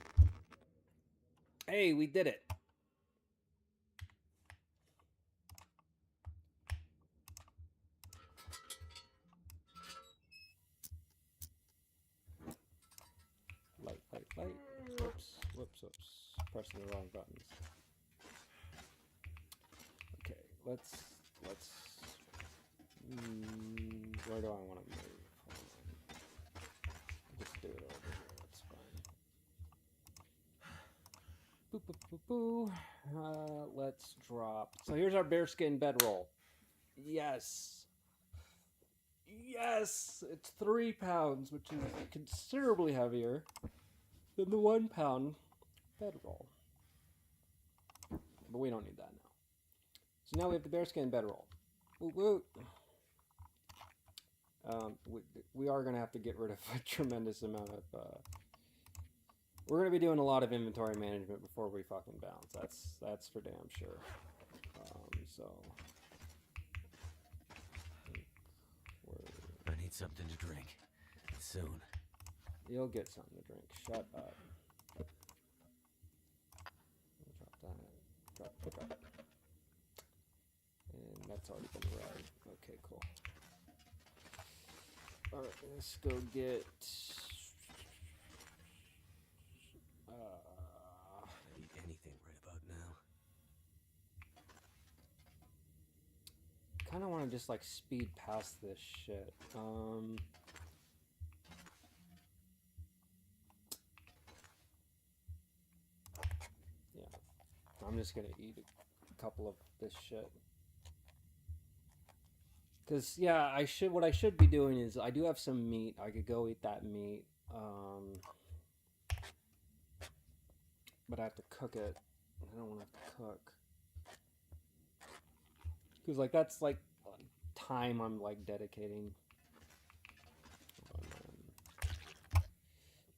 Hey, we did it. Light. Whoops. Pressing the wrong buttons. Okay, let's where do I want to move? Hold on. Just do it over here, that's fine. Boo. Let's drop. So here's our bearskin bedroll. Yes! It's 3 pounds, which is considerably heavier than the 1 pound bedroll. But we don't need that now. So now we have the bearskin bedroll. Woot woot. We are going to have to get rid of a tremendous amount of... we're going to be doing a lot of inventory management before we fucking bounce. That's for damn sure. So... I need something to drink. Soon. You'll get something to drink. Shut up. Drop that. And that's already been read. Okay, cool. Alright, let's go get... I'd eat anything right about now. Kind of want to just like speed past this shit. Yeah, I'm just gonna eat a couple of this shit. Because yeah, I should. What I should be doing is I do have some meat. I could go eat that meat. But I have to cook it. I don't want to have to cook. Because like that's like time I'm like dedicating.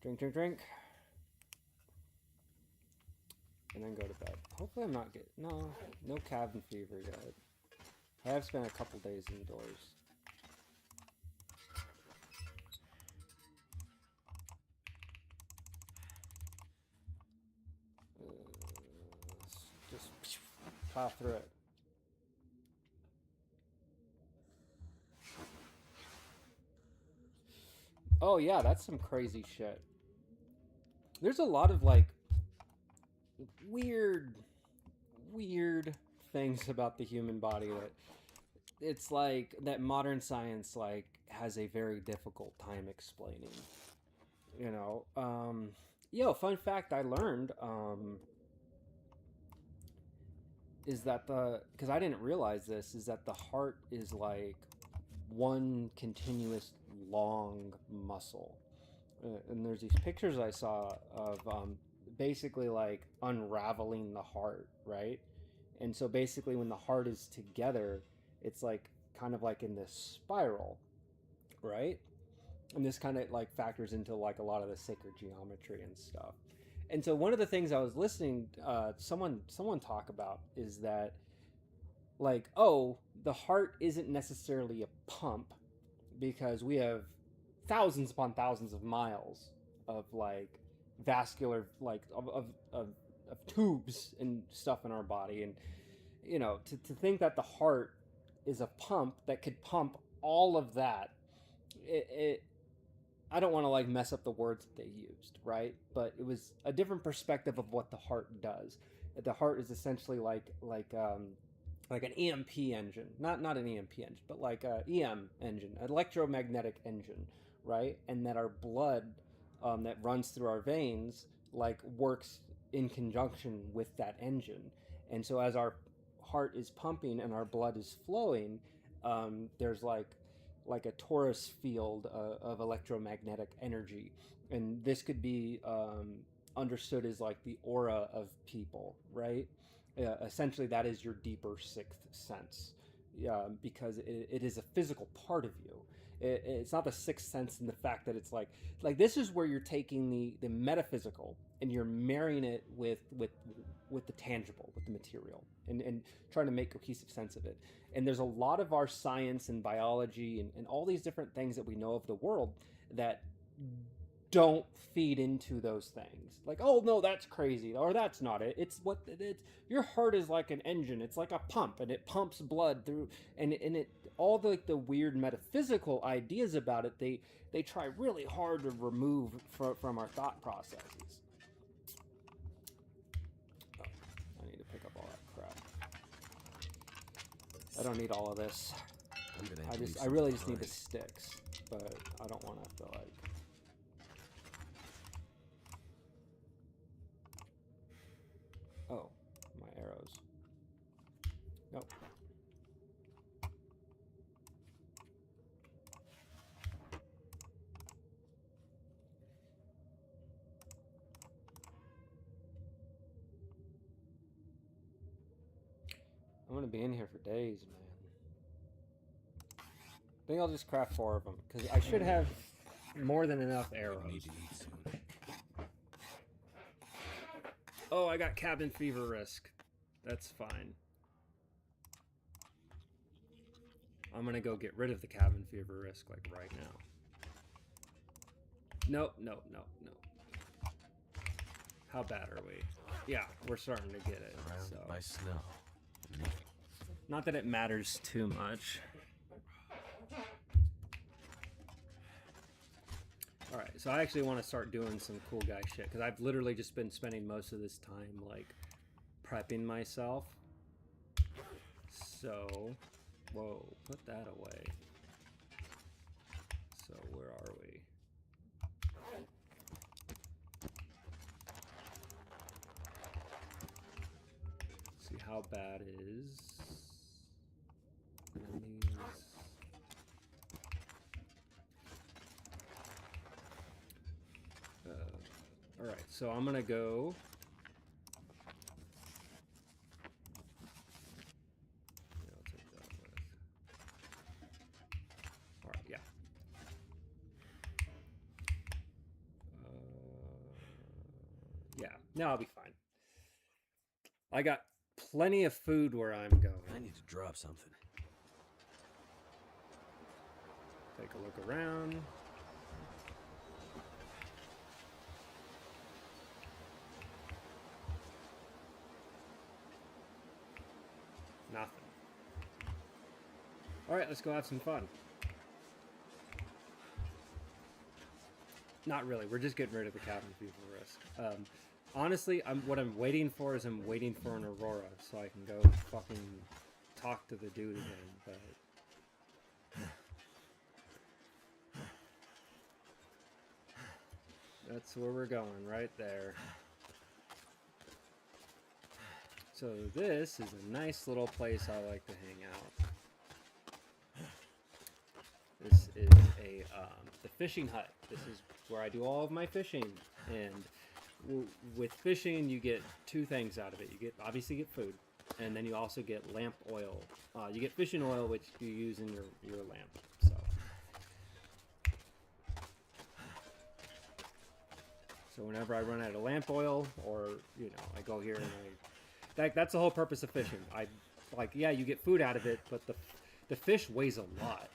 Drink, drink, drink. And then go to bed. Hopefully I'm not getting... No cabin fever yet. I have spent a couple days indoors. Just plow through it. Oh yeah, that's some crazy shit. There's a lot of like weird things about the human body that it's like that modern science like has a very difficult time explaining. You know, fun fact I learned is that because I didn't realize this, is that the heart is like one continuous long muscle. And there's these pictures I saw of basically like unraveling the heart, right? And so basically when the heart is together, it's like kind of like in this spiral, right? And this kind of like factors into like a lot of the sacred geometry and stuff. And so one of the things I was listening someone talk about is that like, oh, the heart isn't necessarily a pump because we have thousands upon thousands of miles of like vascular like of tubes and stuff in our body. And you know, to think that the heart is a pump that could pump all of that, it I don't want to like mess up the words that they used, right? But it was a different perspective of what the heart does. The heart is essentially like an EMP engine, not an EMP engine, but like a EM engine, electromagnetic engine, right? And that our blood that runs through our veins like works in conjunction with that engine. And so as our heart is pumping and our blood is flowing, there's like a torus field of electromagnetic energy, and this could be understood as like the aura of people, right? Essentially, that is your deeper sixth sense, because it is a physical part of you. It's not the sixth sense in the fact that it's like this is where you're taking the metaphysical and you're marrying it with the tangible, with the material, and trying to make cohesive sense of it. And there's a lot of our science and biology and all these different things that we know of the world that don't feed into those things. Like, oh no, that's crazy, or that's not it. It's what it's. Your heart is like an engine. It's like a pump, and it pumps blood through. And it all the weird metaphysical ideas about it. They try really hard to remove from our thought processes. Oh, I need to pick up all that crap. I don't need all of this. I really just need the sticks, but I don't want to have to like. Oh, my arrows. Nope. I'm gonna be in here for days, man. I think I'll just craft 4 of them, because I should have more than enough arrows. Need to eat soon. Oh, I got cabin fever risk. That's fine. I'm gonna go get rid of the cabin fever risk, like, right now. Nope, nope, nope, nope. How bad are we? Yeah, we're starting to get it. Surrounded So. by snow. Not that it matters too much. Alright, so I actually want to start doing some cool guy shit, because I've literally just been spending most of this time, like, prepping myself. So, whoa, put that away. So, where are we? See how bad is enemies. All right, so I'm gonna go. Yeah, I'll take that with. All right, yeah. Yeah, no, I'll be fine. I got plenty of food where I'm going. I need to drop something. Take a look around. Nothing. All right, let's go have some fun. Not really. We're just getting rid of the cabin fever risk. Honestly, what I'm waiting for is I'm waiting for an Aurora so I can go fucking talk to the dude again. But that's where we're going, right there. So this is a nice little place I like to hang out. This is the fishing hut. This is where I do all of my fishing, and with fishing you get two things out of it. You obviously get food, and then you also get lamp oil. You get fishing oil, which you use in your lamp. So whenever I run out of lamp oil, or I go here and that's the whole purpose of fishing. Yeah, you get food out of it, but the fish weighs a lot.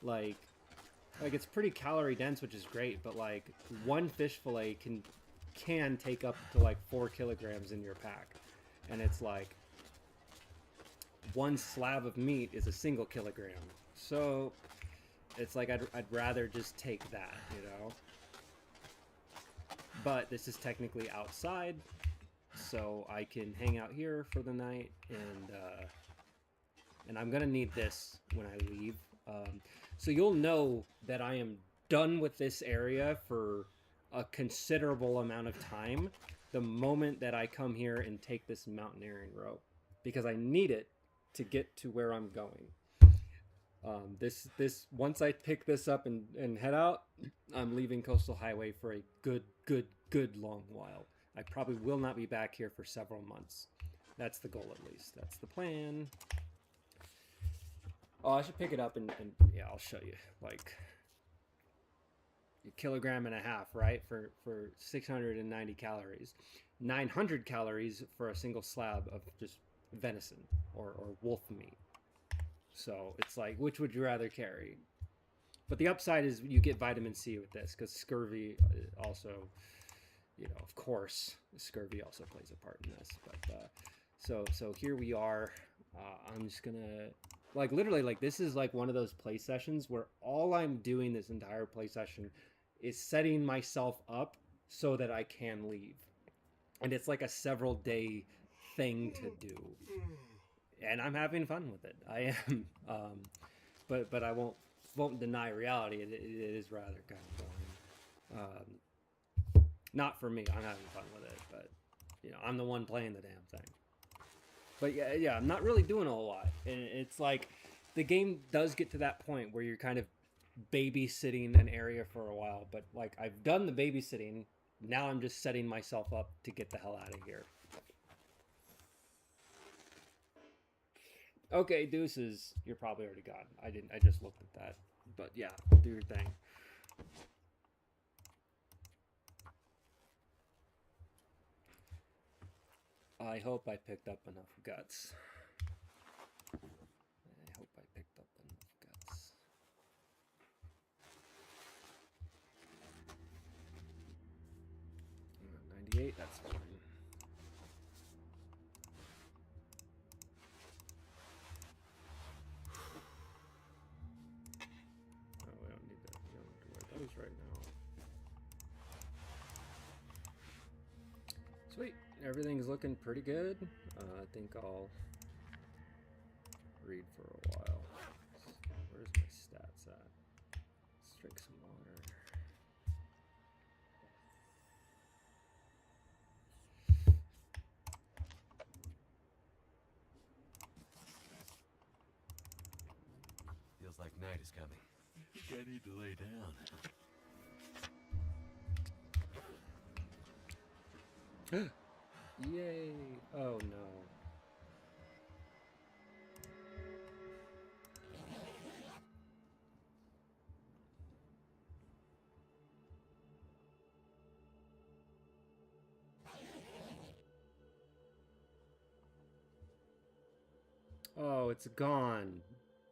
Like it's pretty calorie dense, which is great, but like one fish fillet can take up to like 4 kilograms in your pack, and it's like one slab of meat is a single kilogram. So it's like I'd rather just take that, But this is technically outside, so I can hang out here for the night, and I'm gonna need this when I leave. So you'll know that I am done with this area for a considerable amount of time the moment that I come here and take this mountaineering rope, because I need it to get to where I'm going. This once I pick this up and head out, I'm leaving Coastal Highway for a good long while. I probably will not be back here for several months. That's the goal, at least. That's the plan. Oh, I should pick it up and yeah, I'll show you. Like a kilogram and a half, right? For 690 calories. 900 calories for a single slab of just venison or wolf meat. So it's like, which would you rather carry? But the upside is you get vitamin C with this, because scurvy also, of course, scurvy also plays a part in this. But so here we are. I'm just gonna literally this is like one of those play sessions where all I'm doing this entire play session is setting myself up so that I can leave, and it's like a several day thing to do. And I'm having fun with it. I am, but I won't deny reality. It is rather kind of boring. Not for me. I'm having fun with it, but I'm the one playing the damn thing. But yeah, I'm not really doing a whole lot. And it's like the game does get to that point where you're kind of babysitting an area for a while. But like I've done the babysitting. Now I'm just setting myself up to get the hell out of here. Okay, deuces. You're probably already gone. I just looked at that. But yeah, do your thing. I hope I picked up enough guts. I hope I picked up enough guts. 98, that's fine. Right now. Sweet, everything's looking pretty good. I think I'll read for a while. Where's my stats at? Let's drink some water. Feels like night is coming. I think I need to lay down. Yay! Oh no. Oh, it's gone.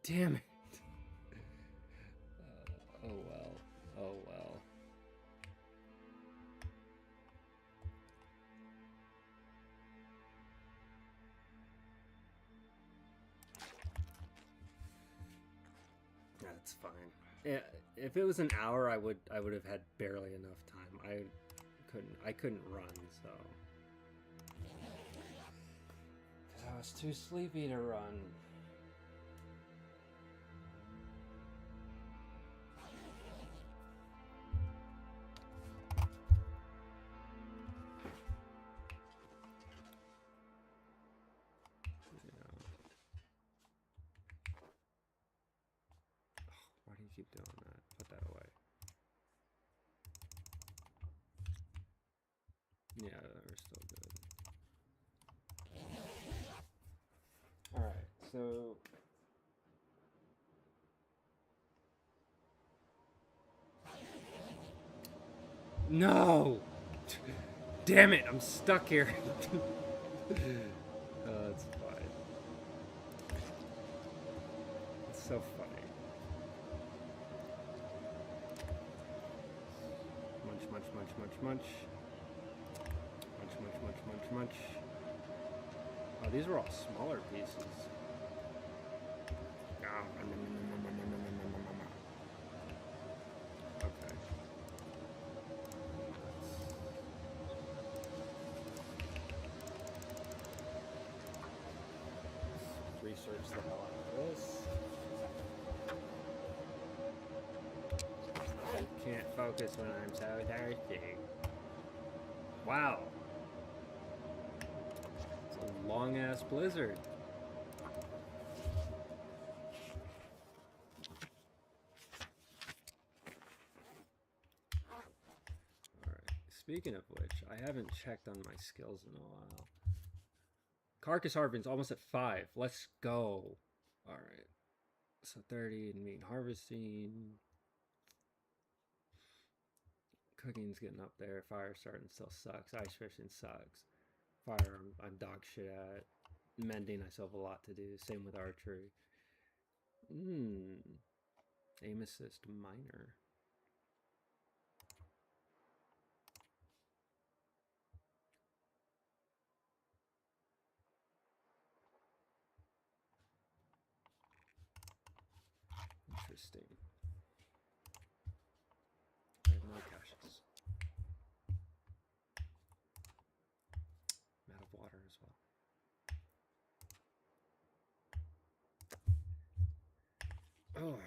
Damn it. Oh well. Oh well. That's fine. Yeah, if it was an hour, I would have had barely enough time. I couldn't run, so 'cause I was too sleepy to run. Why do you keep doing that? Put that away. Yeah, we're still good. Alright, so... No! Damn it, I'm stuck here. That's fine. It's so funny. Munch, munch, munch, munch, munch. Munch, munch, munch, munch, munch. Oh, these were all smaller pieces. Okay. Let's research the hell out of this. I can't focus when I'm so thirsty. Wow. It's a long ass blizzard. Alright. Speaking of which, I haven't checked on my skills in a while. Carcass harvesting's almost at 5. Let's go. Alright. So 30 in meat harvesting. Cooking's getting up there. Fire starting still sucks. Ice fishing sucks. Fire I'm dog shit at. Mending I still have a lot to do. Same with archery. Aim assist minor. Interesting. I have no caches. I'm out of water as well. Oh.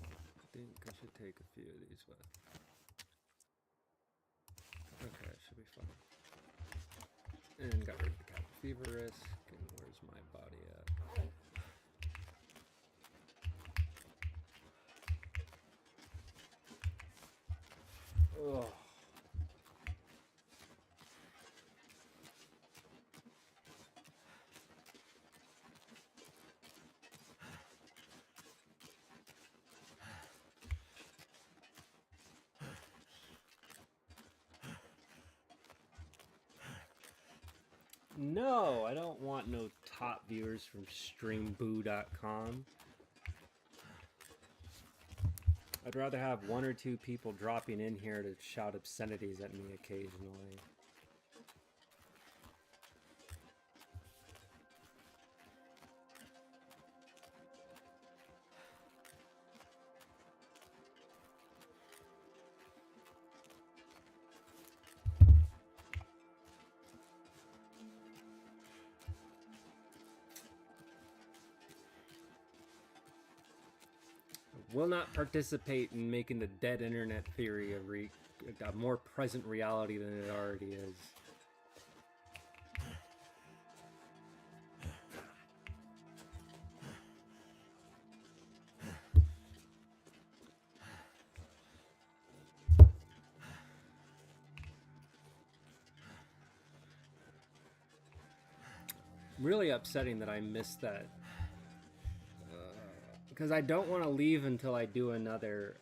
I think I should take a few of these with. Okay, it should be fun. And got rid of the cabin fever risk. And where's my body at? Ugh. No, I don't want no top viewers from streamboo.com. I'd rather have 1 or 2 people dropping in here to shout obscenities at me occasionally. Will not participate in making the dead internet theory a more present reality than it already is. really upsetting that I missed that. Because I don't want to leave until I do another.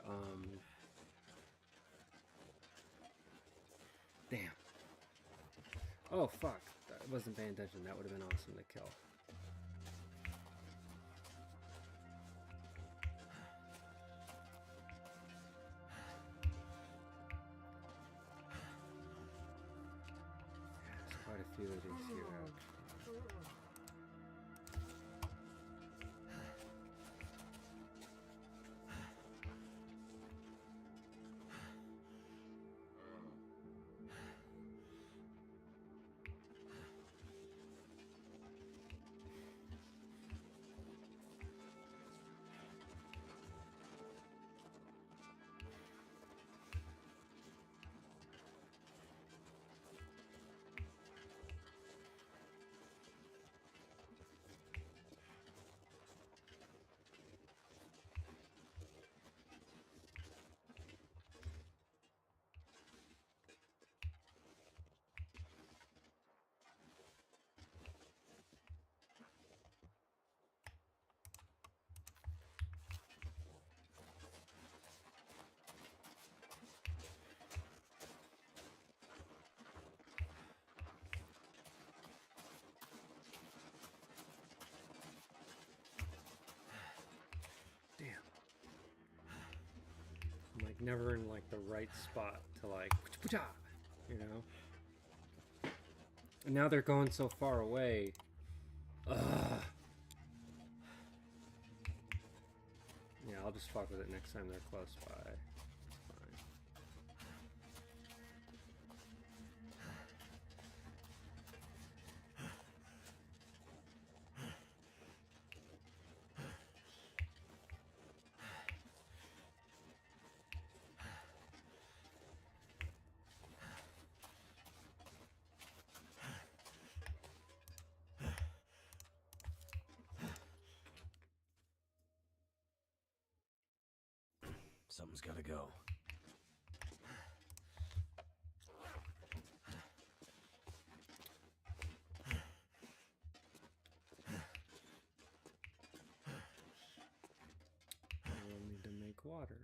Damn. Oh, fuck. I wasn't paying attention. That would have been awesome to kill. There's quite a few of these here, actually. I'm like never in like the right spot to like, you know. And now they're going so far away. Ugh. Yeah, I'll just fuck with it next time they're close by. It's fine. Something's gotta go. We'll need to make water.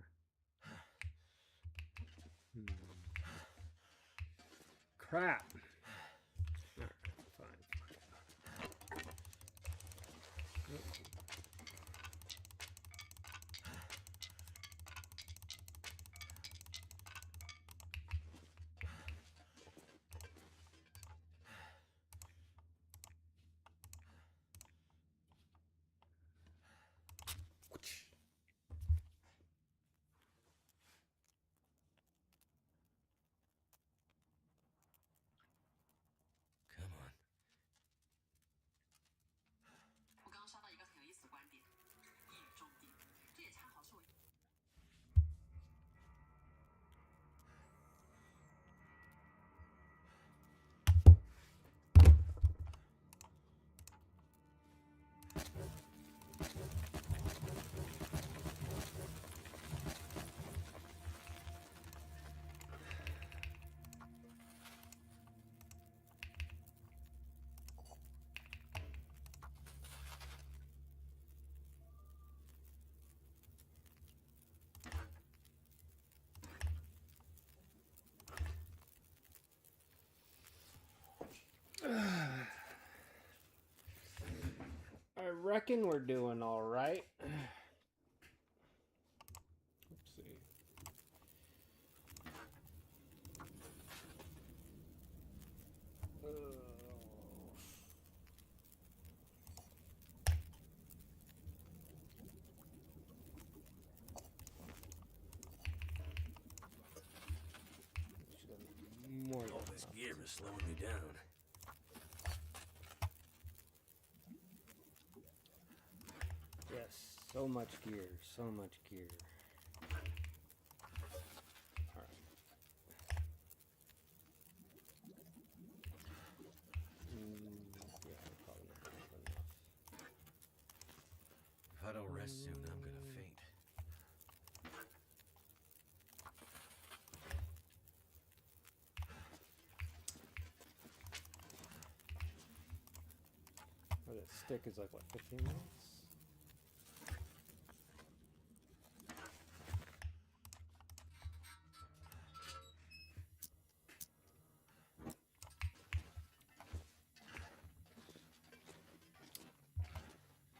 Crap. Alright, fine. Nope. Come on. 我刚刚刷到一个很有意思的观点，一语中的，这也恰好是我。I reckon we're doing all right. Let's see. More All than this enough. gear is slowing me down. Yes, so much gear, so much gear. All right. Yeah, probably not gonna have enough. If I don't rest soon, I'm gonna faint. let it stick is like, what, 15 minutes?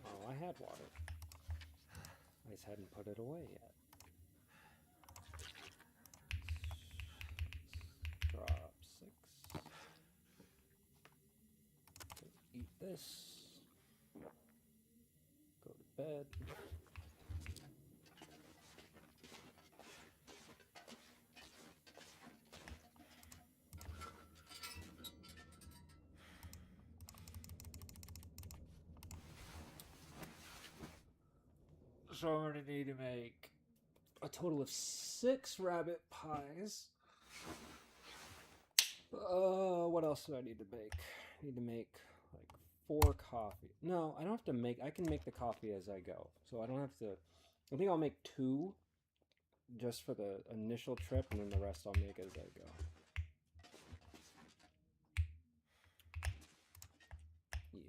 Oh, I had water. I just hadn't put it away yet. Drop 6. Eat this. Go to bed. So I'm gonna need to make a total of 6 rabbit pies. What else do I need to make? I need to make like 4 coffee. No, I don't have to make. I can make the coffee as I go, so I don't have to. I think I'll make 2 just for the initial trip, and then the rest I'll make as I go. Yeah,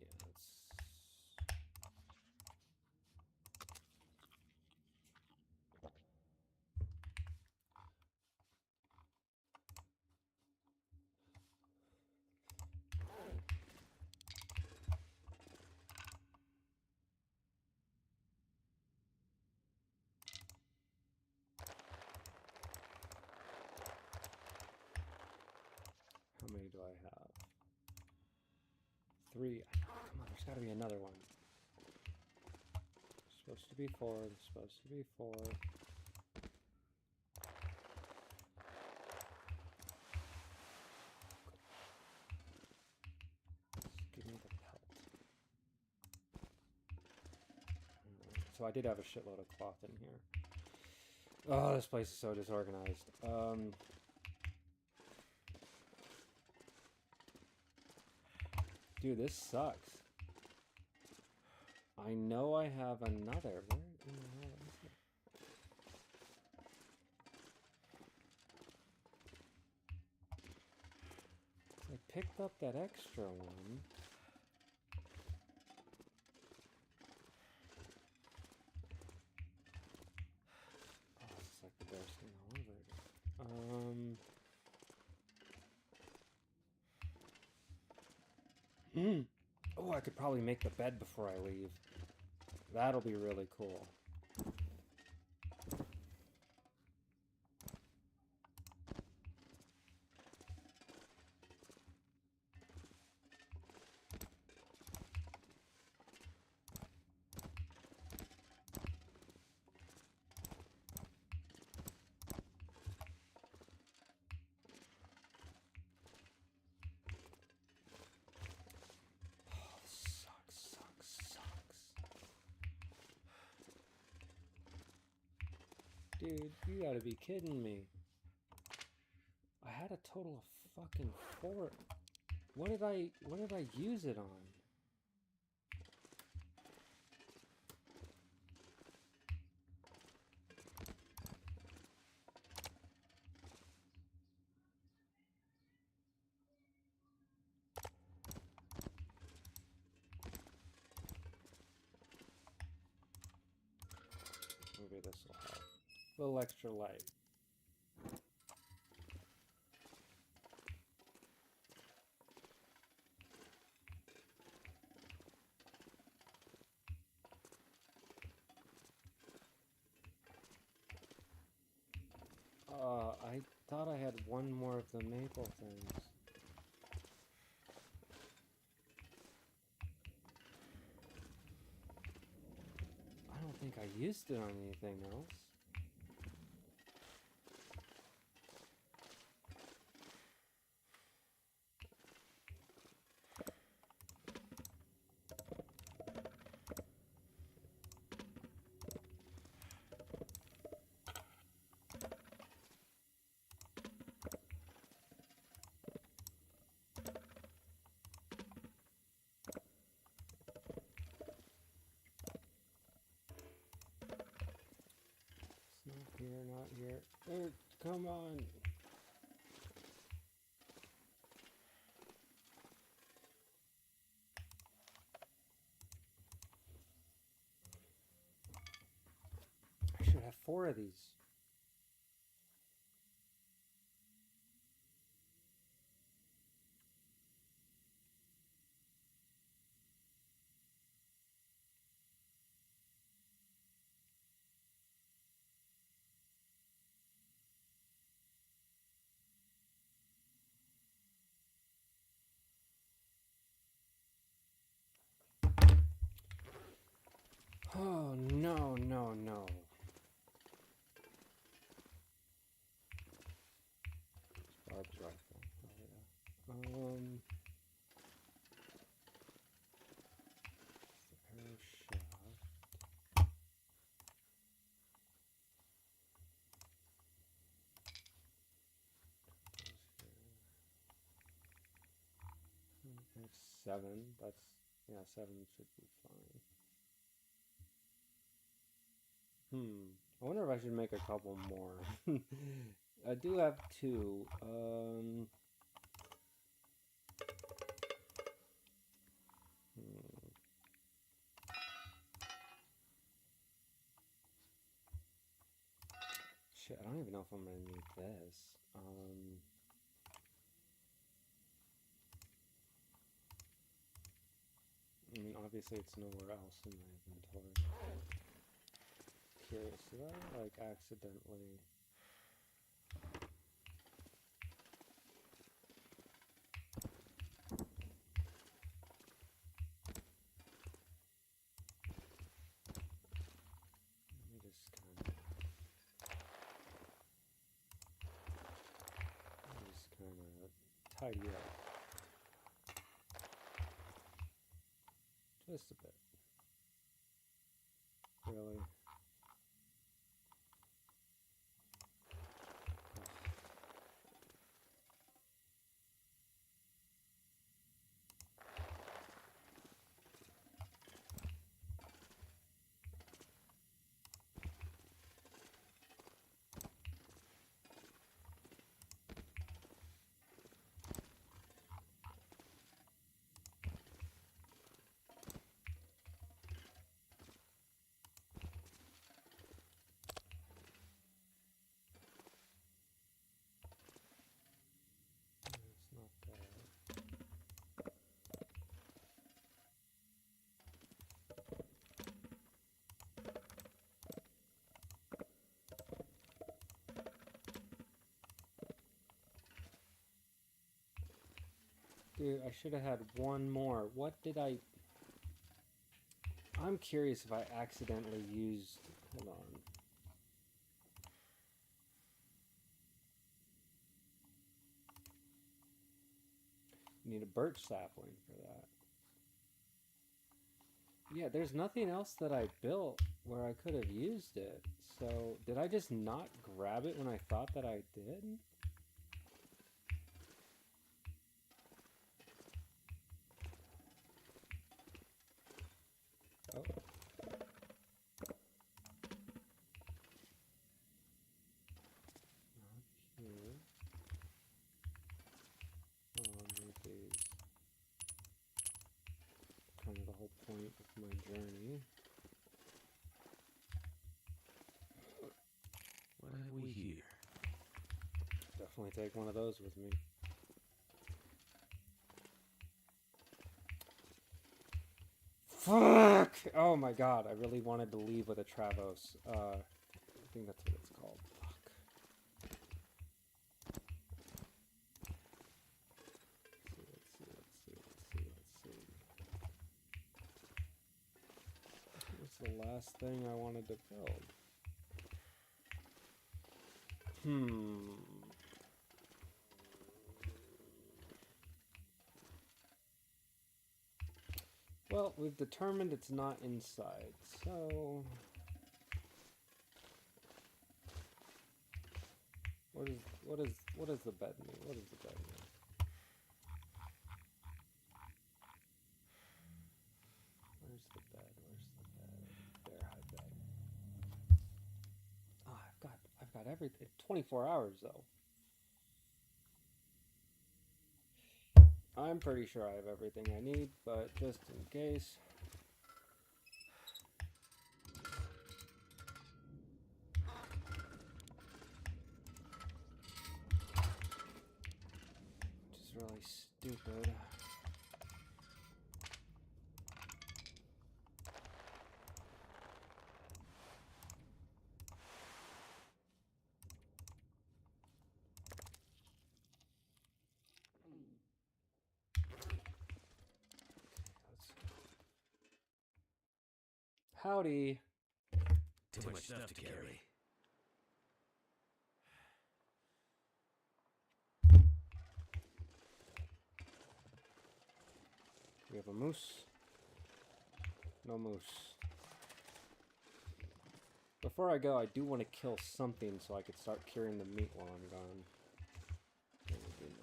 how many do I have? 3. Come on, there's got to be another one. It's supposed to be 4. It's supposed to be 4. Just give me the pelt. Alright, so I did have a shitload of cloth in here. Oh, this place is so disorganized. Dude, this sucks. I know I have another. Where in the hell is it? I picked up that extra one. Oh, this is like the bear skin all over again. Oh, I could probably make the bed before I leave. That'll be really cool. Dude, you gotta be kidding me. I had a total of fucking 4. What did I use it on? Maybe this will help. A little extra light. I thought I had one more of the maple things. I don't think I used it on anything else. Here, not here. Come on. 4 of these. Oh, no, no, no. Barb's rifle. Oh, yeah. Arrow shaft. There's 7. That's, yeah, 7 should be fine. I wonder if I should make a couple more. I do have 2. Shit, I don't even know if I'm gonna need this. I mean, obviously it's nowhere else in my inventory. Curious, did I, like, accidentally... Let me just kind of tidy up. Just a bit. Really? It's not there. Dude, I should have had one more. What did I... I'm curious if I accidentally used... Hold on. Need a birch sapling for that. Yeah, there's nothing else that I built where I could have used it. So, did I just not grab it when I thought that I did? Oh. Not here. Oh, maybe kind of the whole point of my journey. What have we here? Definitely take one of those with me. Fuck! Oh my god, I really wanted to leave with a Travos. I think that's what it's called. Fuck. Let's see. What's the last thing I wanted to build? Well, we've determined it's not inside, so... What does the bed mean? What does the bed mean? Where's the bed? There, high bed. Oh, I've got everything. 24 hours though. I'm pretty sure I have everything I need, but just in case. really stupid. Howdy. Too much stuff to carry. We have a moose. No moose. Before I go, I do want to kill something so I could start curing the meat while I'm gone. Oh my goodness.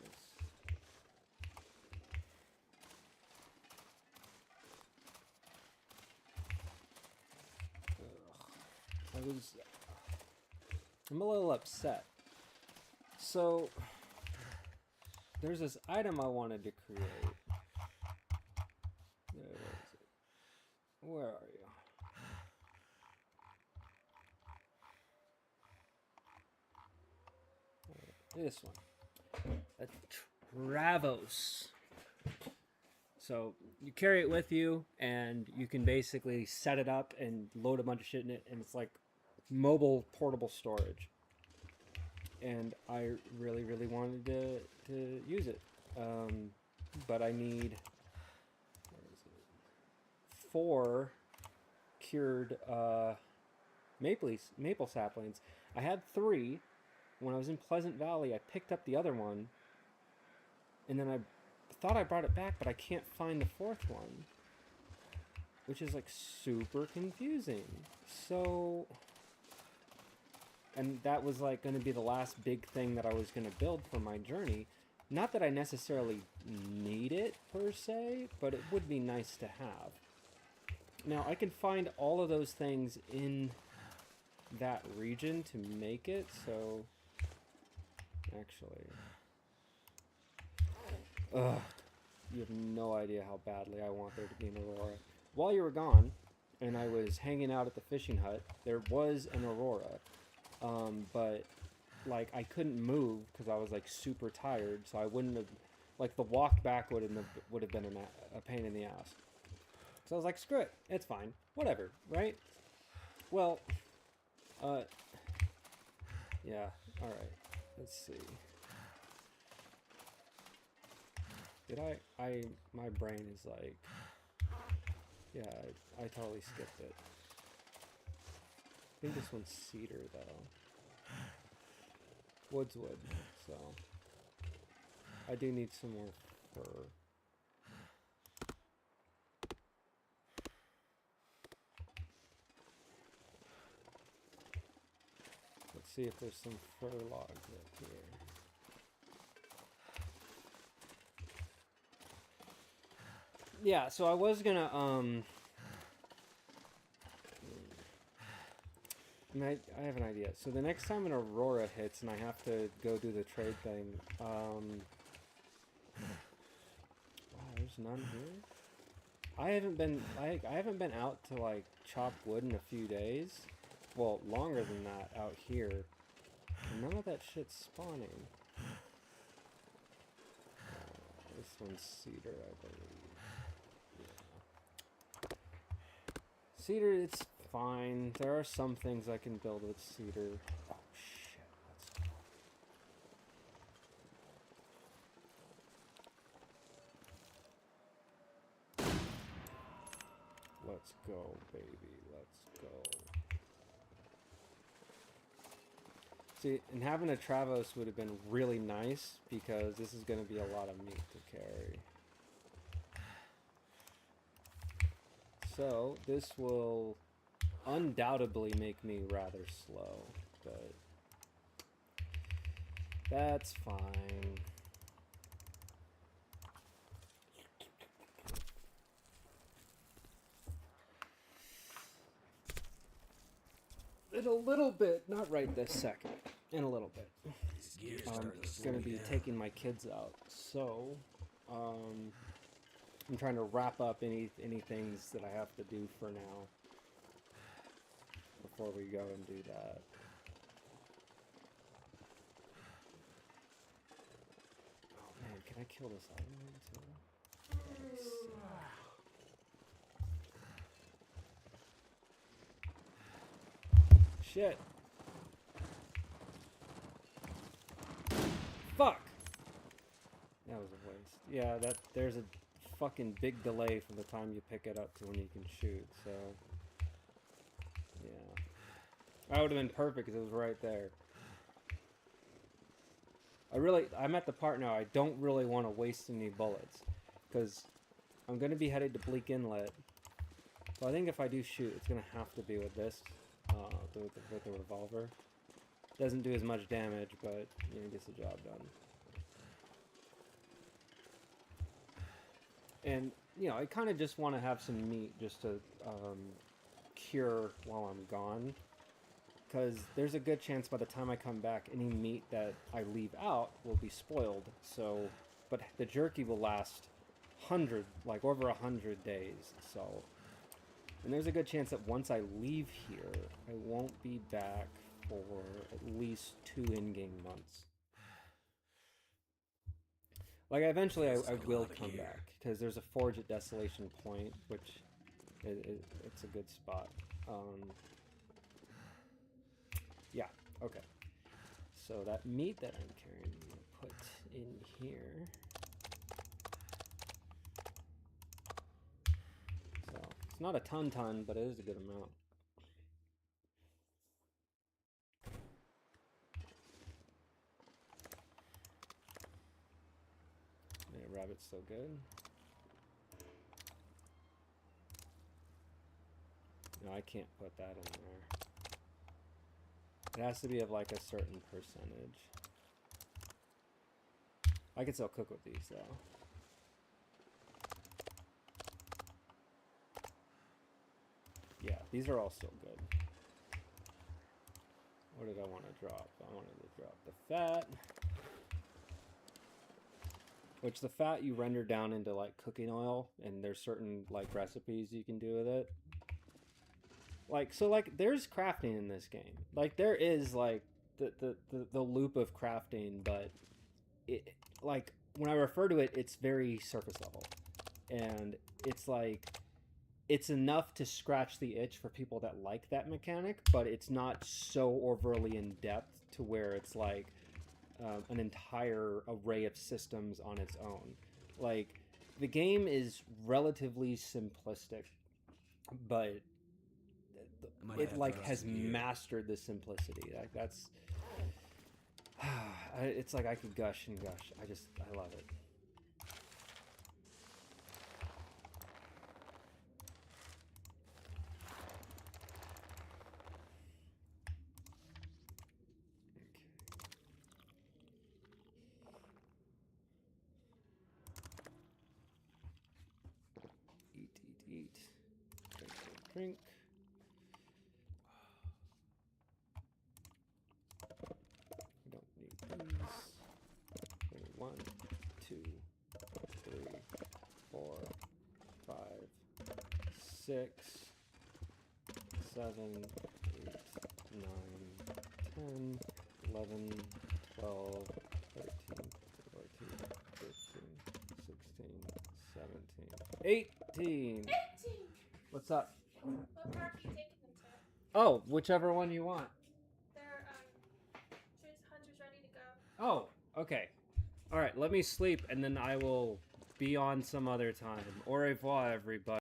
I'm a little upset. So, there's this item I wanted to create. Where is it? Where are you? This one. A Travos. So you carry it with you, and you can basically set it up and load a bunch of shit in it, and it's like mobile portable storage. And I really, really wanted to use it, but I need 4 cured maple saplings. I had 3. When I was in Pleasant Valley, I picked up the other one, and then I thought I brought it back, but I can't find the 4th one, which is like super confusing. So, and that was like going to be the last big thing that I was going to build for my journey. Not that I necessarily need it per se, but it would be nice to have. Now, I can find all of those things in that region to make it, so actually, you have no idea how badly I want there to be an Aurora. While you were gone, and I was hanging out at the fishing hut, there was an Aurora, but like I couldn't move because I was like super tired, so I wouldn't have, like the walk back would have been a pain in the ass. So I was like, screw it, it's fine, whatever, right? Well, yeah, all right. Let's see. Did my brain is like, yeah, I totally skipped it. I think this one's cedar though. Wood's wood, so I do need some more fur. Let's see if there's some fur logs up here. Yeah, so I was gonna I have an idea. So the next time an Aurora hits and I have to go do the trade thing, wow, there's none here. I haven't been out to like chop wood in a few days. Well, longer than that out here. None of that shit's spawning. This one's cedar, I believe. Yeah. Cedar, it's fine. There are some things I can build with cedar. Oh shit, let's go, baby. Let's go. See, and having a Travos would have been really nice because this is going to be a lot of meat to carry. So, this will undoubtedly make me rather slow, but that's fine. In a little bit, not right this second, in a little bit. I'm going to be taking my kids out, so I'm trying to wrap up any things that I have to do for now before we go and do that. Oh man, can I kill this other one too? Let's see. Shit. Fuck. That was a waste. Yeah, there's a fucking big delay from the time you pick it up to when you can shoot, so yeah. That would have been perfect because it was right there. I'm at the part now I don't really want to waste any bullets because I'm going to be headed to Bleak Inlet. So I think if I do shoot, it's going to have to be with this, with the revolver. Doesn't do as much damage, but you know, gets the job done. And, you know, I kind of just want to have some meat just to cure while I'm gone. Because there's a good chance by the time I come back, any meat that I leave out will be spoiled. So, but the jerky will last over 100 days. So, and there's a good chance that once I leave here, I won't be back for at least 2 in-game months. Like, eventually I will come back, because there's a Forge at Desolation Point, which it's a good spot. Yeah, okay. So that meat that I'm carrying, I'm going to put in here. So, it's not a ton, but it is a good amount. Yeah, rabbit's so good. No, I can't put that in there. It has to be of like a certain percentage. I can still cook with these though. Yeah, these are all still good. What did I want to drop? I wanted to drop the fat. Which the fat you render down into like cooking oil, and there's certain like recipes you can do with it. Like, so like there's crafting in this game. Like there is like the loop of crafting, but it, like when I refer to it, it's very surface level. And it's like it's enough to scratch the itch for people that like that mechanic, but it's not so overly in depth to where it's like an entire array of systems on its own. Like the game is relatively simplistic, but it like has mastered the simplicity. Like that's it's like I could gush and gush. I love it. Eat. Drink. I don't need these. 1, 2, 3, 4, 5, 6, 7, 8, 9, 10, 11, 12, 13, 14, 15, 16, 17, 18. What's up? What park are you taking them to? Oh, whichever one you want. They're Hunter's ready to go. Oh, okay. All right, let me sleep and then I will be on some other time. Au revoir, everybody.